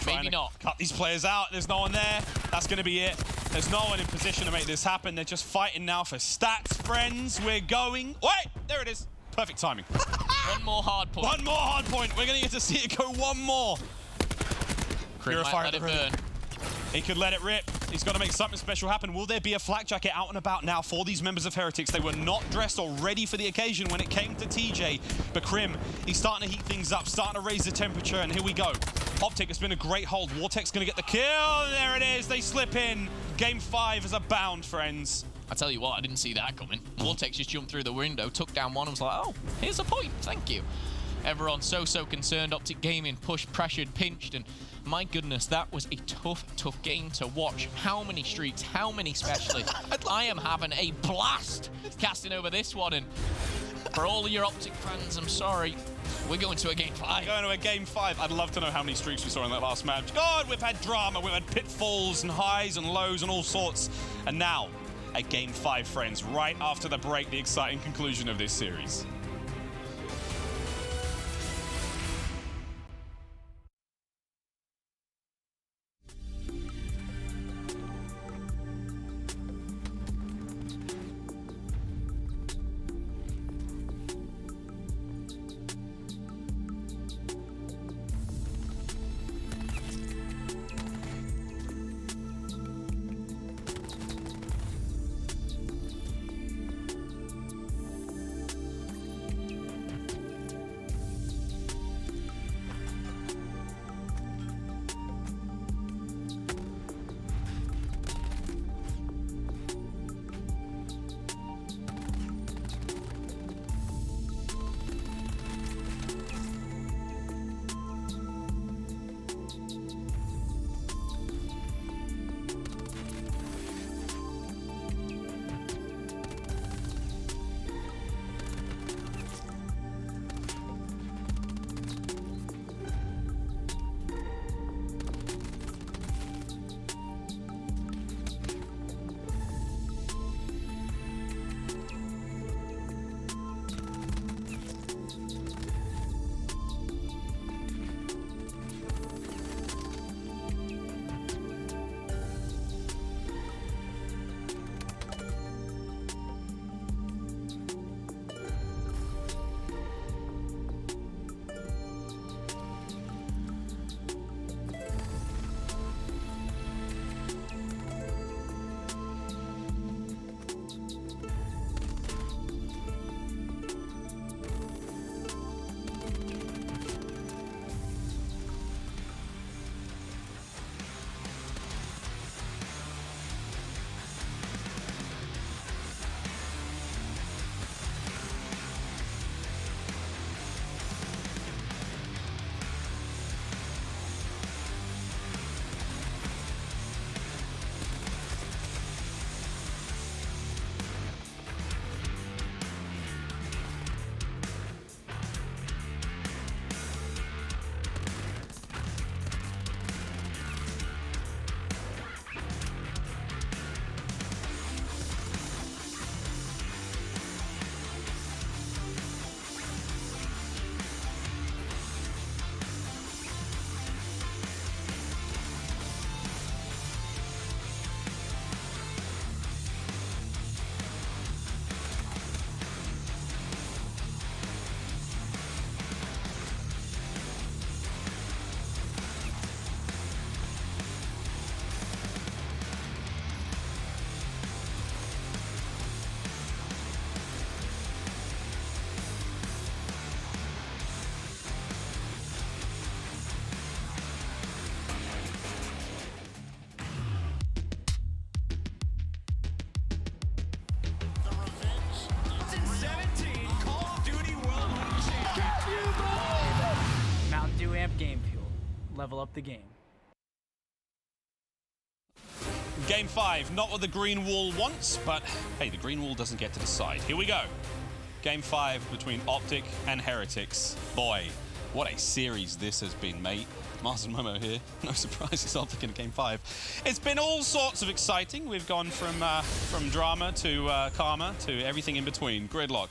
Maybe not. Cut these players out. There's no one there. That's going to be it. There's no one in position to make this happen. They're just fighting now for stats, friends. We're going. Wait, there it is. Perfect timing. One more hard point. One more hard point. We're going to get to see it go one more. Crim might let it burn. He could let it rip. He's got to make something special happen. Will there be a flak jacket out and about now for these members of Heretics? They were not dressed or ready for the occasion when it came to TJ. But Crim, he's starting to heat things up, starting to raise the temperature, and here we go. Optic has been a great hold. Vortex going to get the kill. There it is. They slip in. Game 5 is a bound, friends. I tell you what, I didn't see that coming. Vortex just jumped through the window, took down one, and was like, oh, here's a point. Thank you. Everyone so concerned. Optic Gaming pushed, pressured, pinched, and my goodness, that was a tough game to watch. How many streaks, how many specialists. I am having a blast casting over this one, and for all of your Optic fans, I'm sorry. We're going to a game 5. Going to a game 5. I'd love to know how many streaks we saw in that last match. God, we've had drama, we've had pitfalls and highs and lows and all sorts. And now, a game 5, friends, right after the break, the exciting conclusion of this series. Game Fuel. Level up the game. Game 5, not what the green wall wants, but hey, the green wall doesn't get to decide. Here we go. Game 5 between Optic and Heretics. Boy, what a series this has been, mate. Mars and Momo here. No surprises, Optic in Game 5. It's been all sorts of exciting. We've gone from drama to karma to everything in between. Gridlock.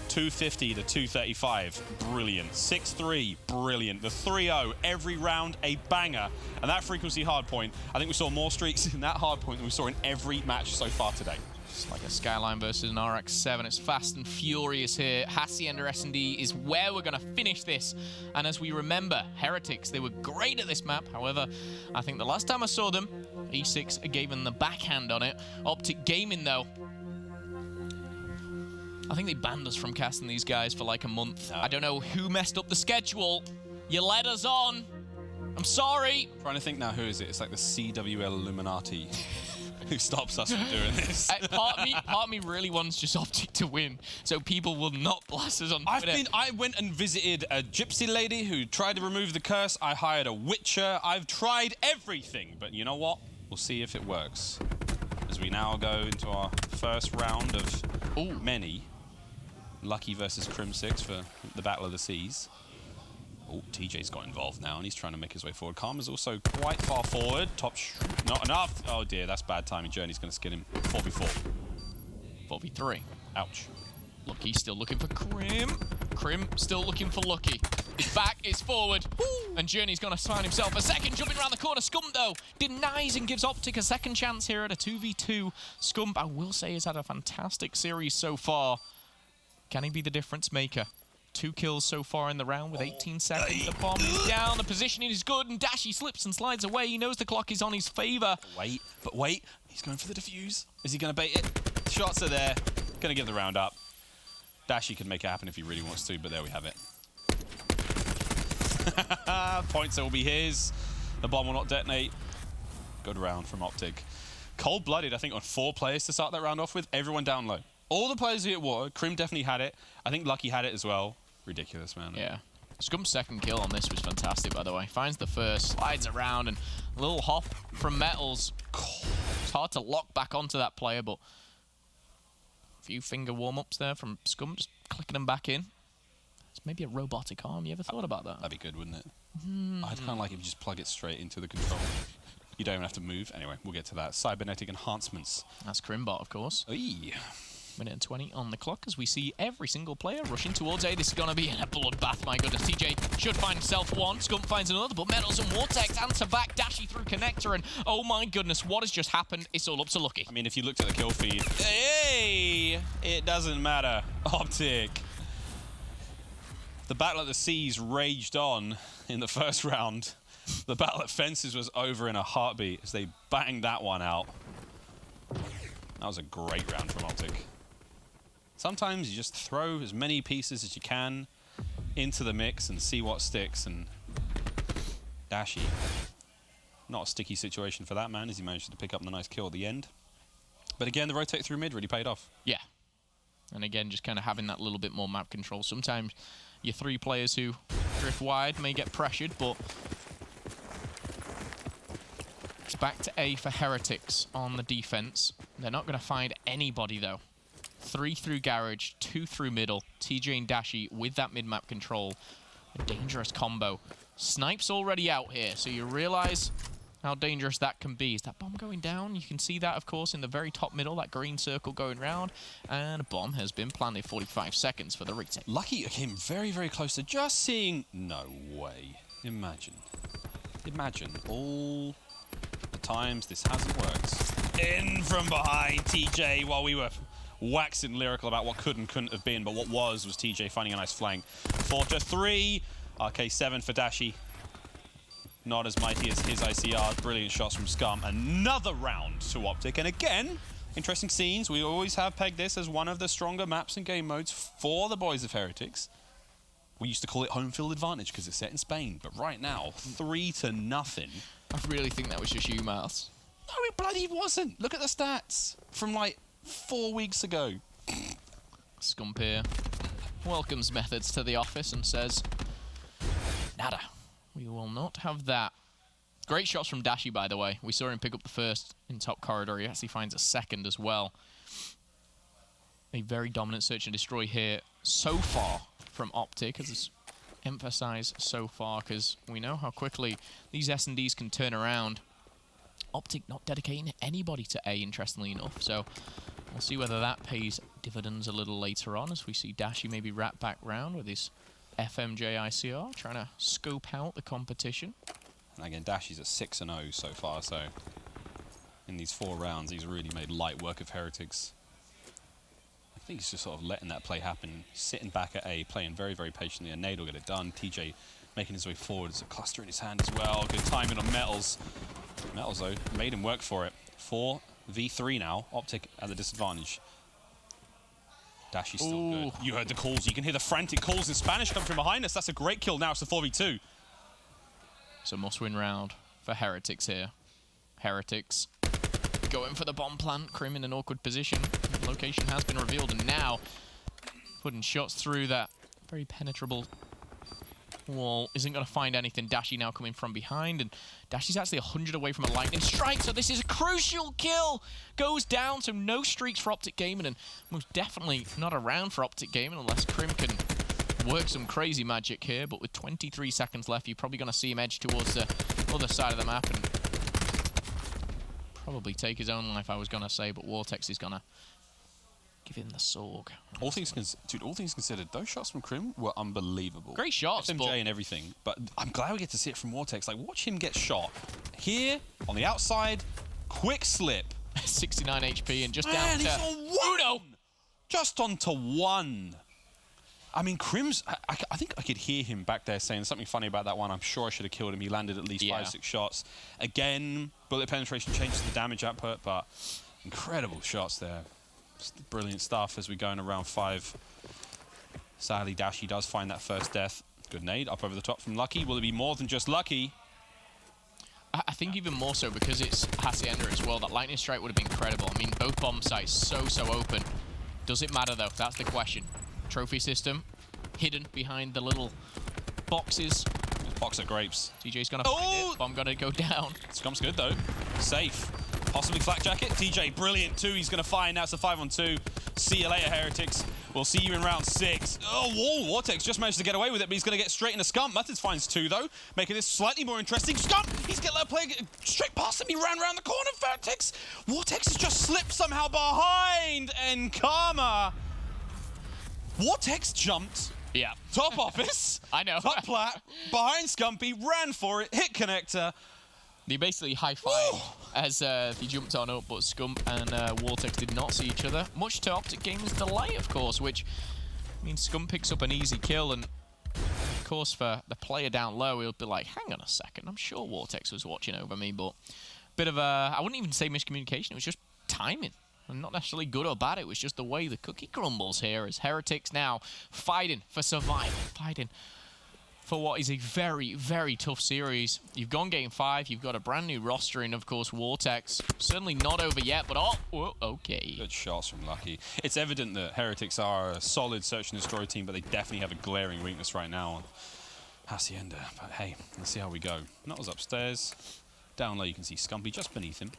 250 to 235, brilliant. 6-3, brilliant. The 3-0, every round a banger. And that frequency hardpoint, I think we saw more streaks in that hardpoint than we saw in every match so far today. It's like a Skyline versus an RX-7. It's fast and furious here. Hacienda S&D is where we're going to finish this. And as we remember, Heretics, they were great at this map. However, I think the last time I saw them, E6 gave them the backhand on it. Optic Gaming, though, I think they banned us from casting these guys for like a month. I don't know who messed up the schedule. You led us on. I'm sorry. I'm trying to think now, who is it? It's like the CWL Illuminati who stops us from doing this. Part of me really wants just Optic to win, so people will not blast us on Twitter. I went and visited a gypsy lady who tried to remove the curse. I hired a witcher. I've tried everything, but you know what? We'll see if it works. As we now go into our first round of many. Lucky versus Crim6 for the Battle of the Seas. Oh, TJ's got involved now, and he's trying to make his way forward. Karma's also quite far forward. Not enough. Oh dear, that's bad timing. Journey's going to skid him. 4v4. 4v3. Ouch. Lucky's still looking for Crim. Crim still looking for Lucky. It's back, it's forward. Woo! And Journey's going to find himself a second, jumping around the corner. Scump, though, denies and gives Optic a second chance here at a 2v2. Scump, I will say, has had a fantastic series so far. Can he be the difference maker? 2 kills so far in the round with 18 seconds. The bomb is down. The positioning is good, and Dashy slips and slides away. He knows the clock is on his favor. But wait. He's going for the defuse. Is he going to bait it? Shots are there. Going to give the round up. Dashy can make it happen if he really wants to, but there we have it. Points will be his. The bomb will not detonate. Good round from Optic. Cold-blooded, I think, on 4 players to start that round off with. Everyone down low. All the players who hit water, Crim definitely had it. I think Lucky had it as well. Ridiculous, man. Yeah. Scump's second kill on this was fantastic, by the way. Finds the first, slides around, and a little hop from Metals. It's hard to lock back onto that player, but a few finger warm-ups there from Scump, just clicking them back in. It's maybe a robotic arm. You ever thought about that? That'd be good, wouldn't it? I'd kind of like if you just plug it straight into the controller. You don't even have to move. Anyway, we'll get to that. Cybernetic enhancements. That's Crimbot, of course. Oy. Minute and 20 on the clock as we see every single player rushing towards A. This is going to be a bloodbath, my goodness. TJ should find himself one. Scump finds another, but Metals and Vortex answer back. Dashy through connector, and oh my goodness, what has just happened? It's all up to Lucky. I mean, if you looked at the kill feed, hey, it doesn't matter. Optic. The Battle at the Seas raged on in the first round. The Battle at Fences was over in a heartbeat as they banged that one out. That was a great round from Optic. Sometimes you just throw as many pieces as you can into the mix and see what sticks, and Dashy. Not a sticky situation for that man as he managed to pick up the nice kill at the end. But again, the rotate through mid really paid off. Yeah. And again, just kind of having that little bit more map control. Sometimes your 3 players who drift wide may get pressured, but it's back to A for Heretics on the defense. They're not going to find anybody, though. 3 through garage, 2 through middle. TJ and Dashy with that mid-map control. A dangerous combo. Snipe's already out here, so you realize how dangerous that can be. Is that bomb going down? You can see that, of course, in the very top middle, that green circle going round. And a bomb has been planted. 45 seconds for the retake. Lucky came very, very close to just seeing... No way. Imagine. Imagine all the times this hasn't worked. In from behind, TJ, while we were waxing lyrical about what could and couldn't have been, but what was TJ finding a nice flank. 4-3, RK7 for Dashy. Not as mighty as his ICR. Brilliant shots from Scum. Another round to Optic, and again, interesting scenes. We always have pegged this as one of the stronger maps and game modes for the boys of Heretics. We used to call it home field advantage because it's set in Spain, but right now, 3-0. I really think that was just you, Miles. No, it bloody wasn't. Look at the stats from like 4 weeks ago. Scump here welcomes Methods to the office and says, nada. We will not have that. Great shots from Dashi, by the way. We saw him pick up the first in top corridor. He actually finds a second as well. A very dominant search and destroy here so far from Optic, as emphasize so far, because we know how quickly these S&Ds can turn around. Optic not dedicating anybody to A, interestingly enough, so we'll see whether that pays dividends a little later on, as we see Dashi maybe wrap back round with his FMJ ICR, trying to scope out the competition. And again, Dashi's at 6-0 so far, so in these 4 rounds, he's really made light work of Heretics. I think he's just sort of letting that play happen, sitting back at A, playing very, very patiently, and Nade will get it done. TJ making his way forward. There's a cluster in his hand as well. Good timing on Metals. Metals, though, made him work for it. 4v3 now. Optic at the disadvantage. Dashi's still good. You heard the calls. You can hear the frantic calls in Spanish coming from behind us. That's a great kill. Now it's a 4v2. It's a must-win round for Heretics here. Heretics going for the bomb plant. Crim in an awkward position. The location has been revealed, and now putting shots through that very penetrable wall. Isn't going to find anything. Dashi now coming from behind, and Dashi's actually 100 away from a lightning strike, so this is a crucial kill. Goes down, so no streaks for Optic Gaming, and most definitely not around for Optic Gaming unless Crim can work some crazy magic here. But with 23 seconds left, you're probably going to see him edge towards the other side of the map and probably take his own life, I was going to say, but Vortex is going to give him the sorg. All things considered, those shots from Crim were unbelievable. Great shots, FMJ and everything, but I'm glad we get to see it from Vortex. Like, watch him get shot. Here, on the outside, quick slip. 69 HP and just down to... he's on 1! Just onto 1. I mean, Crim's... I think I could hear him back there saying something funny about that one. I'm sure I should have killed him. He landed at least 5-6 shots. Again, bullet penetration changes the damage output, but incredible shots there. Just brilliant stuff as we go in around 5. Sadly, Dashi does find that first death. Good nade up over the top from Lucky. Will it be more than just Lucky? I think even more so because it's Hacienda as well. That lightning strike would have been incredible. I mean, both bomb sites so open. Does it matter, though? That's the question. Trophy system hidden behind the little boxes. Box of grapes. TJ's gonna find it. Bomb gonna go down. Scump's good though. Safe. Possibly flak jacket. TJ brilliant too. He's gonna find. Now it's a 5-on-2. See you later, Heretics. We'll see you in round 6. Oh, Vortex just managed to get away with it, but he's gonna get straight into Scump. Methods finds 2 though, making this slightly more interesting. Scump! He's gonna let play straight past him. He ran around the corner. Vortex has just slipped somehow behind, and Karma. Vortex jumped. Yeah. Top office. I know. Top plat. Behind Scumpy. Ran for it. Hit connector. They basically high-fived as he jumped on up, but Scump and Vortex did not see each other. Much to Optic Gaming's delight, of course, which means Scump picks up an easy kill. And, of course, for the player down low, he'll be like, hang on a second. I'm sure Vortex was watching over me, but bit of a... I wouldn't even say miscommunication. It was just timing. And not necessarily good or bad, it was just the way the cookie crumbles here as Heretics now fighting for survival, fighting for what is a very, very tough series. You've gone game 5, you've got a brand new roster in, of course, Vortex. Certainly not over yet, but okay. Good shots from Lucky. It's evident that Heretics are a solid search and destroy team, but they definitely have a glaring weakness right now on Hacienda. But hey, let's see how we go. Nuttle's upstairs. Down low you can see Scumpy just beneath him.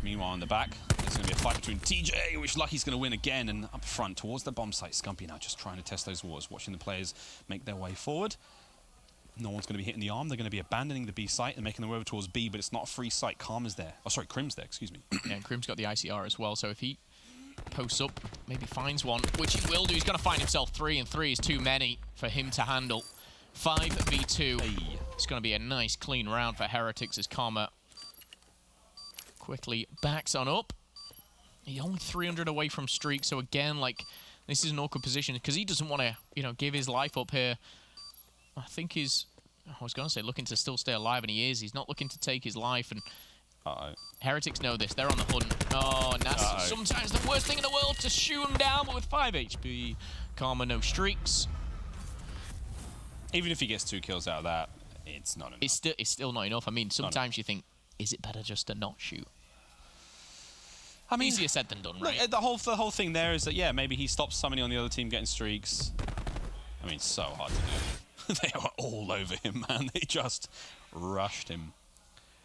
Meanwhile, in the back, there's going to be a fight between TJ, which Lucky's going to win again, and up front towards the bomb site. Scumpy now just trying to test those waters, watching the players make their way forward. No one's going to be hitting the arm. They're going to be abandoning the B site and making their way over towards B, but it's not a free site. Karma's there. Oh, sorry, Crim's there, excuse me. Yeah, and Crim's got the ICR as well, so if he posts up, maybe finds one, which he will do. He's going to find himself 3, and 3 is too many for him to handle. 5v2. Hey. It's going to be a nice, clean round for Heretics as Karma quickly backs on up. He's only 300 away from streak, so again, like, this is an awkward position because he doesn't want to, you know, give his life up here. I think he's, I was going to say, looking to still stay alive, and he is. He's not looking to take his life, and Heretics know this. They're on the hunt. Oh, and that's sometimes the worst thing in the world to shoot him down, but with 5 HP, Karma no streaks. Even if he gets 2 kills out of that, it's not enough. It's still not enough. I mean, sometimes you think, is it better just to not shoot? I mean, easier said than done, right? Look, the whole thing there is that, yeah, maybe he stops somebody on the other team getting streaks. I mean, it's so hard to do. They were all over him, man. They just rushed him.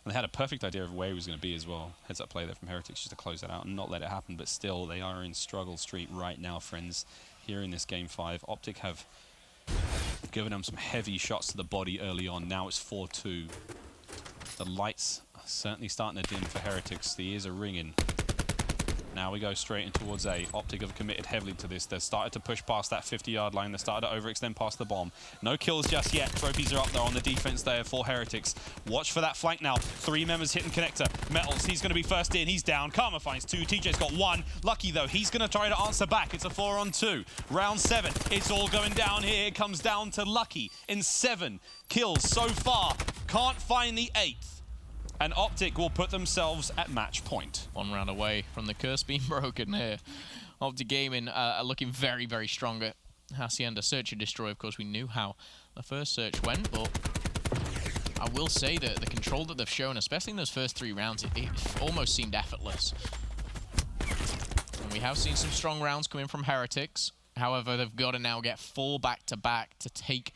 And they had a perfect idea of where he was going to be as well. Heads up play there from Heretics just to close that out and not let it happen. But still, they are in struggle street right now, friends, here in this Game 5. Optic have given them some heavy shots to the body early on. Now it's 4-2. The lights are certainly starting to dim for Heretics. The ears are ringing. Now we go straight in towards A. Optic have committed heavily to this. They've started to push past that 50-yard line. They started to overextend past the bomb. No kills just yet. Trophies are up there on the defense there for Heretics. Watch for that flank now. 3 members hitting connector. Metals, he's going to be first in. He's down. Karma finds 2. TJ's got 1. Lucky, though, he's going to try to answer back. It's a 4-on-2. Round 7. It's all going down here. It comes down to Lucky in 7 kills so far. Can't find the 8th. And Optic will put themselves at match point. 1 round away from the curse being broken here. Optic Gaming are looking very, very strong at Hacienda. Search and Destroy, of course, we knew how the first search went, but I will say that the control that they've shown, especially in those first 3 rounds, it almost seemed effortless. And we have seen some strong rounds coming from Heretics. However, they've got to now get 4 back-to-back to take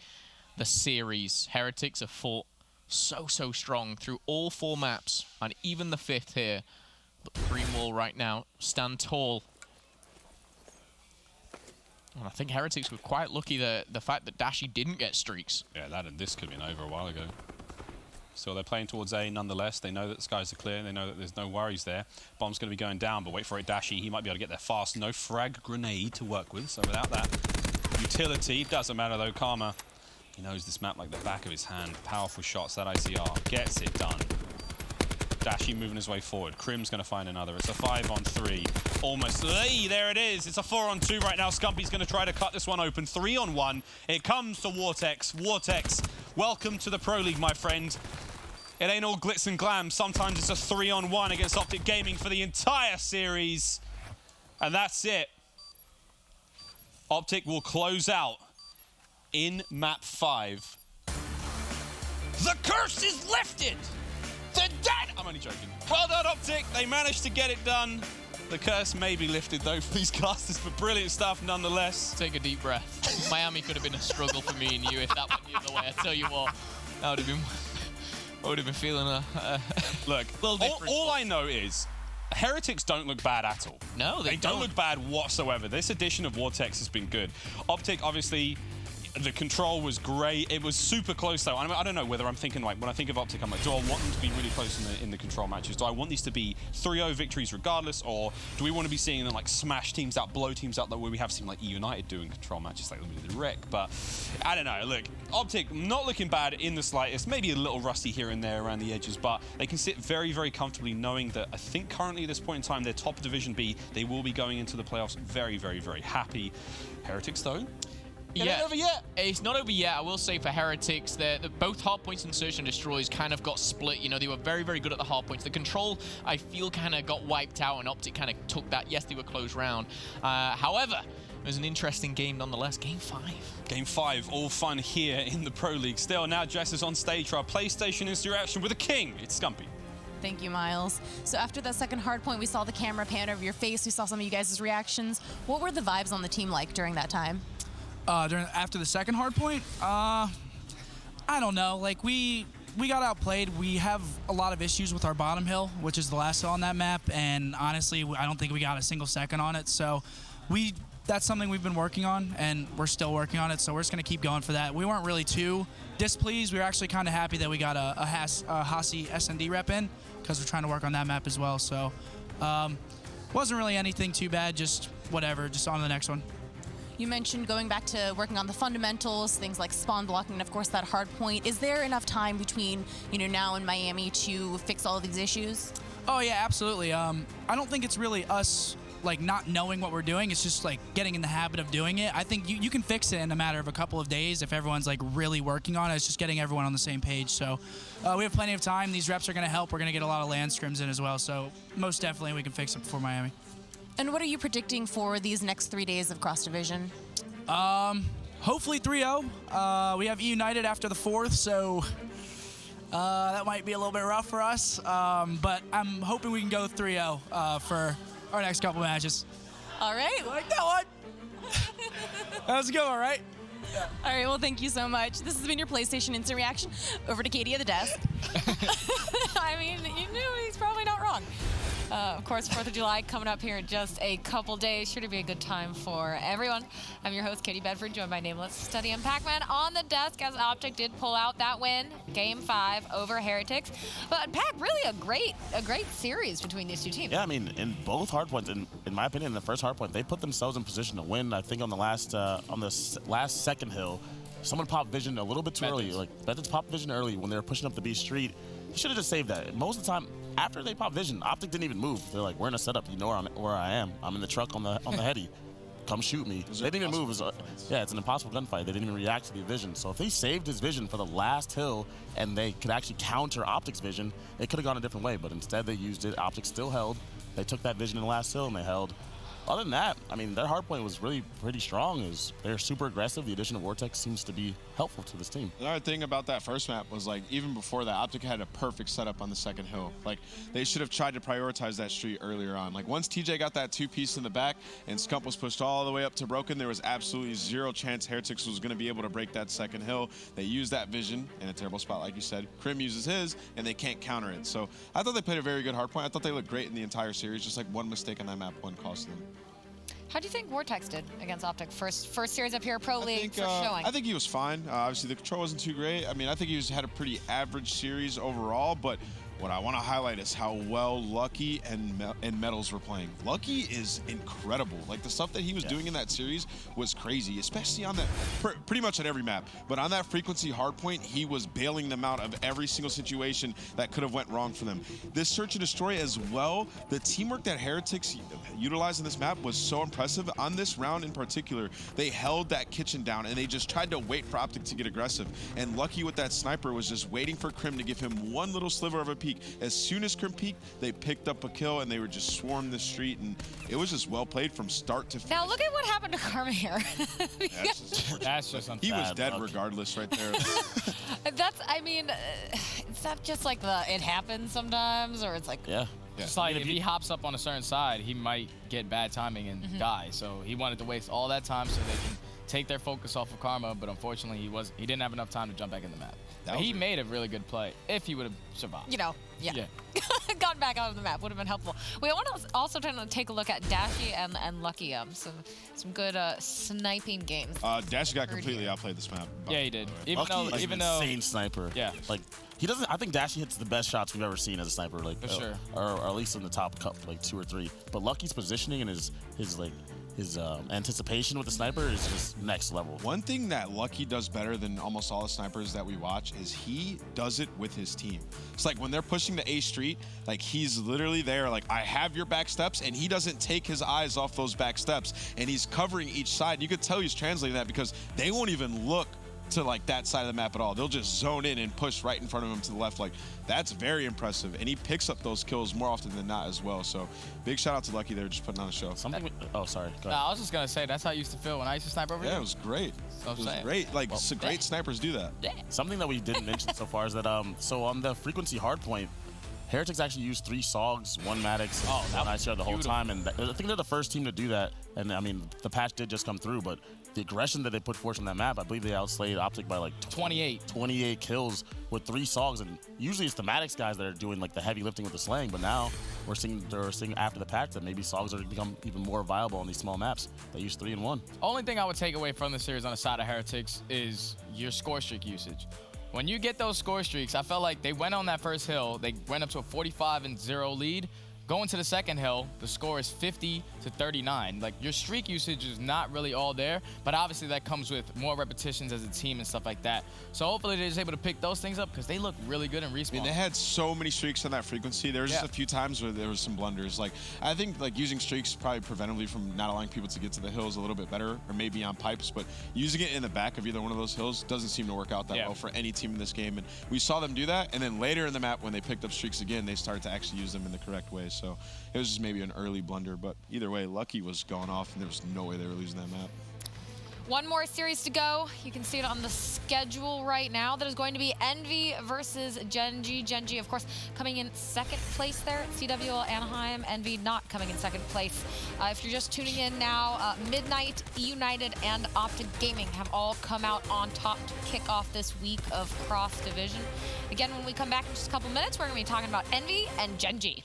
the series. Heretics have fought so strong through all 4 maps, and even the 5th here. But Green Wall right now stand tall. And I think Heretics were quite lucky the fact that Dashi didn't get streaks. Yeah, this could have been over a while ago. So they're playing towards A nonetheless. They know that the skies are clear. They know that there's no worries there. Bomb's going to be going down, but wait for it, Dashi. He might be able to get there fast. No frag grenade to work with, so without that utility, doesn't matter though. Karma, he knows this map like the back of his hand. Powerful shots, that ICR gets it done. Dashi moving his way forward. Crim's going to find another. It's a 5-on-3. Almost. Hey, there it is. It's a 4-on-2 right now. Scumpy's going to try to cut this one open. 3-on-1. It comes to Vortex. Vortex, welcome to the Pro League, my friend. It ain't all glitz and glam. Sometimes it's a 3-on-1 against Optic Gaming for the entire series. And that's it. Optic will close out in map 5. The curse is lifted! The dead! I'm only joking. Well done, Optic. They managed to get it done. The curse may be lifted, though, for these casters, but brilliant stuff nonetheless. Take a deep breath. Miami could have been a struggle for me and you if that went the other way. I tell you what, that would have been... I would have been feeling Look, all I know is Heretics don't look bad at all. No, they don't look bad whatsoever. This edition of Vortex has been good. Optic, obviously, the control was great. It was super close, though. I don't know whether I'm thinking, like, when I think of Optic, I'm like, do I want them to be really close in the control matches? Do I want these to be 3-0 victories regardless? Or do we want to be seeing them, like, smash teams out, blow teams out, the way we have seen, like, E United doing control matches, like the Wreck? But I don't know. Look, Optic not looking bad in the slightest. Maybe a little rusty here and there around the edges, but they can sit very, very comfortably knowing that I think currently at this point in time, they're top of Division B. They will be going into the playoffs very, very, very happy. Heretics, though? It ain't over yet. It's not over yet. I will say for Heretics, both hardpoints and Search and Destroys kind of got split. You know, they were very, very good at the hardpoints. The control, I feel, kind of got wiped out, and Optic kind of took that. Yes, they were close round. However, it was an interesting game nonetheless. Game 5. Game 5, all fun here in the Pro League. Still, now Jess is on stage for our PlayStation Interaction with the king. It's Scumpy. Thank you, Miles. So after that second hard point, we saw the camera pan over your face. We saw some of you guys' reactions. What were the vibes on the team like during that time? After the second hard point, I don't know. Like, we got outplayed. We have a lot of issues with our bottom hill, which is the last hill on that map, and honestly, I don't think we got a single second on it. So that's something we've been working on, and we're still working on it, so we're just going to keep going for that. We weren't really too displeased. We were actually kind of happy that we got a Hasi S&D rep in, because we're trying to work on that map as well. So wasn't really anything too bad, just whatever, just on to the next one. You mentioned going back to working on the fundamentals, things like spawn blocking, and of course that hard point. Is there enough time between, now and Miami to fix all of these issues? Oh yeah, absolutely. I don't think it's really us like not knowing what we're doing. It's just like getting in the habit of doing it. I think you can fix it in a matter of a couple of days if everyone's like really working on it. It's just getting everyone on the same page. So we have plenty of time. These reps are going to help. We're going to get a lot of land scrims in as well. So most definitely we can fix it before Miami. And what are you predicting for these next 3 days of Cross Division? Hopefully 3-0. We have E United after the 4th, so that might be a little bit rough for us. But I'm hoping we can go 3-0 for our next couple matches. All right. Like that one. That was a good one, right? All right, well, thank you so much. This has been your PlayStation Instant Reaction. Over to Katie at the desk. I mean, you knew he's probably not wrong. Of course, 4th of July coming up here in just a couple days. Sure to be a good time for everyone. I'm your host, Katie Bedford, joined by Nameless, Study, and Pac-Man on the desk as Optic did pull out that win, Game 5 over Heretics. But Pac, really a great series between these two teams. Yeah, I mean, in both hardpoints, in my opinion, in the first hardpoint, they put themselves in position to win. I think on the last second hill, someone popped vision a little bit too early. Like, Bethan's popped vision early when they were pushing up the B street. He should have just saved that. Most of the time, after they pop vision, Optic didn't even move. They're like, we're in a setup. You know where I am. I'm in the truck on the heady. Come shoot me. They didn't even move. Yeah, it's an impossible gunfight. They didn't even react to the vision. So if they saved his vision for the last hill and they could actually counter Optic's vision, it could have gone a different way. But instead, they used it. Optic still held. They took that vision in the last hill and they held. Other than that, I mean, their hardpoint was really pretty strong. They're super aggressive. The addition of Vortex seems to be helpful to this team. Another thing about that first map was, like, even before that, Optic had a perfect setup on the second hill. Like, they should have tried to prioritize that street earlier on. Like, once TJ got that two-piece in the back and Scump was pushed all the way up to Broken, there was absolutely zero chance Heretics was going to be able to break that second hill. They used that vision in a terrible spot, like you said. Krim uses his, and they can't counter it. So I thought they played a very good hardpoint. I thought they looked great in the entire series. Just like one mistake on that map, one cost them. How do you think Vortex did against Optic? First series up here, Pro League, first showing. I think he was fine. Obviously, the control wasn't too great. I mean, I think he had a pretty average series overall, but what I want to highlight is how well Lucky and Metals were playing. Lucky is incredible. Like, the stuff that he was doing in that series was crazy, especially on that, pretty much on every map. But on that frequency hardpoint, he was bailing them out of every single situation that could have went wrong for them. This search and destroy as well, the teamwork that Heretics utilized in this map was so impressive. On this round in particular, they held that kitchen down and they just tried to wait for Optic to get aggressive. And Lucky with that sniper was just waiting for Krim to give him one little sliver of a peek. As soon as Krim peeked, they picked up a kill and they were just swarming the street, and it was just well played from start to finish. Now look at what happened to Karma here. That's just unfair. He was dead regardless right there. I mean, is that just like it happens sometimes, or it's like... Yeah. Just like if he hops up on a certain side, he might get bad timing and die. So he wanted to waste all that time so they can take their focus off of Karma, but unfortunately he didn't have enough time to jump back in the map. But he made a really good play if he would have survived. You know, yeah. Gotten back out of the map would have been helpful. We want to also take a look at Dashy and Lucky. Some good sniping games. Dashy got completely outplayed this map. Yeah, he did. Even though insane sniper. Yeah. Like, he doesn't. I think Dashy hits the best shots we've ever seen as a sniper. Like, for sure. Or at least in the top like 2 or 3. But Lucky's positioning and his anticipation with the sniper is just next level. One thing that Lucky does better than almost all the snipers that we watch is he does it with his team. It's like when they're pushing the A street, like he's literally there, like, I have your back steps, and he doesn't take his eyes off those back steps, and he's covering each side. And you could tell he's translating that because they won't even look to like that side of the map at all. They'll just zone in and push right in front of him to the left. Like, that's very impressive, and he picks up those kills more often than not as well. So big shout out to Lucky there, just putting on a show. Oh, sorry. Go ahead. I was just gonna say that's how I used to feel when I used to snipe over here. Yeah, it was great. It was great. Like, great snipers do that. Yeah. Something that we didn't mention so far is that so on the frequency hardpoint, Heretics actually used 3 SOGs, 1 Maddox, and 1 ICR the whole time, and I think they're the first team to do that. And I mean, the patch did just come through, but the aggression that they put forth on that map, I believe they outslayed Optic by like 28 kills with 3 SOGs. And usually it's the Maddox guys that are doing like the heavy lifting with the slang, but now we're seeing after the patch that maybe SOGs are going to become even more viable on these small maps. They use 3 and 1. Only thing I would take away from the series on the side of Heretics is your score streak usage. When you get those score streaks, I felt like they went on that first hill, they went up to a 45-0 lead. Going to the second hill, the score is 50-39. Like, your streak usage is not really all there, but obviously that comes with more repetitions as a team and stuff like that. So hopefully they're just able to pick those things up because they look really good in respawn. I mean, they had so many streaks on that frequency. There was just a few times where there was some blunders. Like, I think like using streaks probably preventively from not allowing people to get to the hills a little bit better, or maybe on pipes, but using it in the back of either one of those hills doesn't seem to work out that well for any team in this game. And we saw them do that, and then later in the map when they picked up streaks again, they started to actually use them in the correct way. So it was just maybe an early blunder, but either way, Lucky was going off, and there was no way they were losing that map. One more series to go. You can see it on the schedule right now. That is going to be Envy versus Gen.G. Gen.G, of course, coming in second place there at CWL Anaheim. Envy not coming in second place. If you're just tuning in now, Midnight, United, and Optic Gaming have all come out on top to kick off this week of cross division. Again, when we come back in just a couple minutes, we're going to be talking about Envy and Gen.G.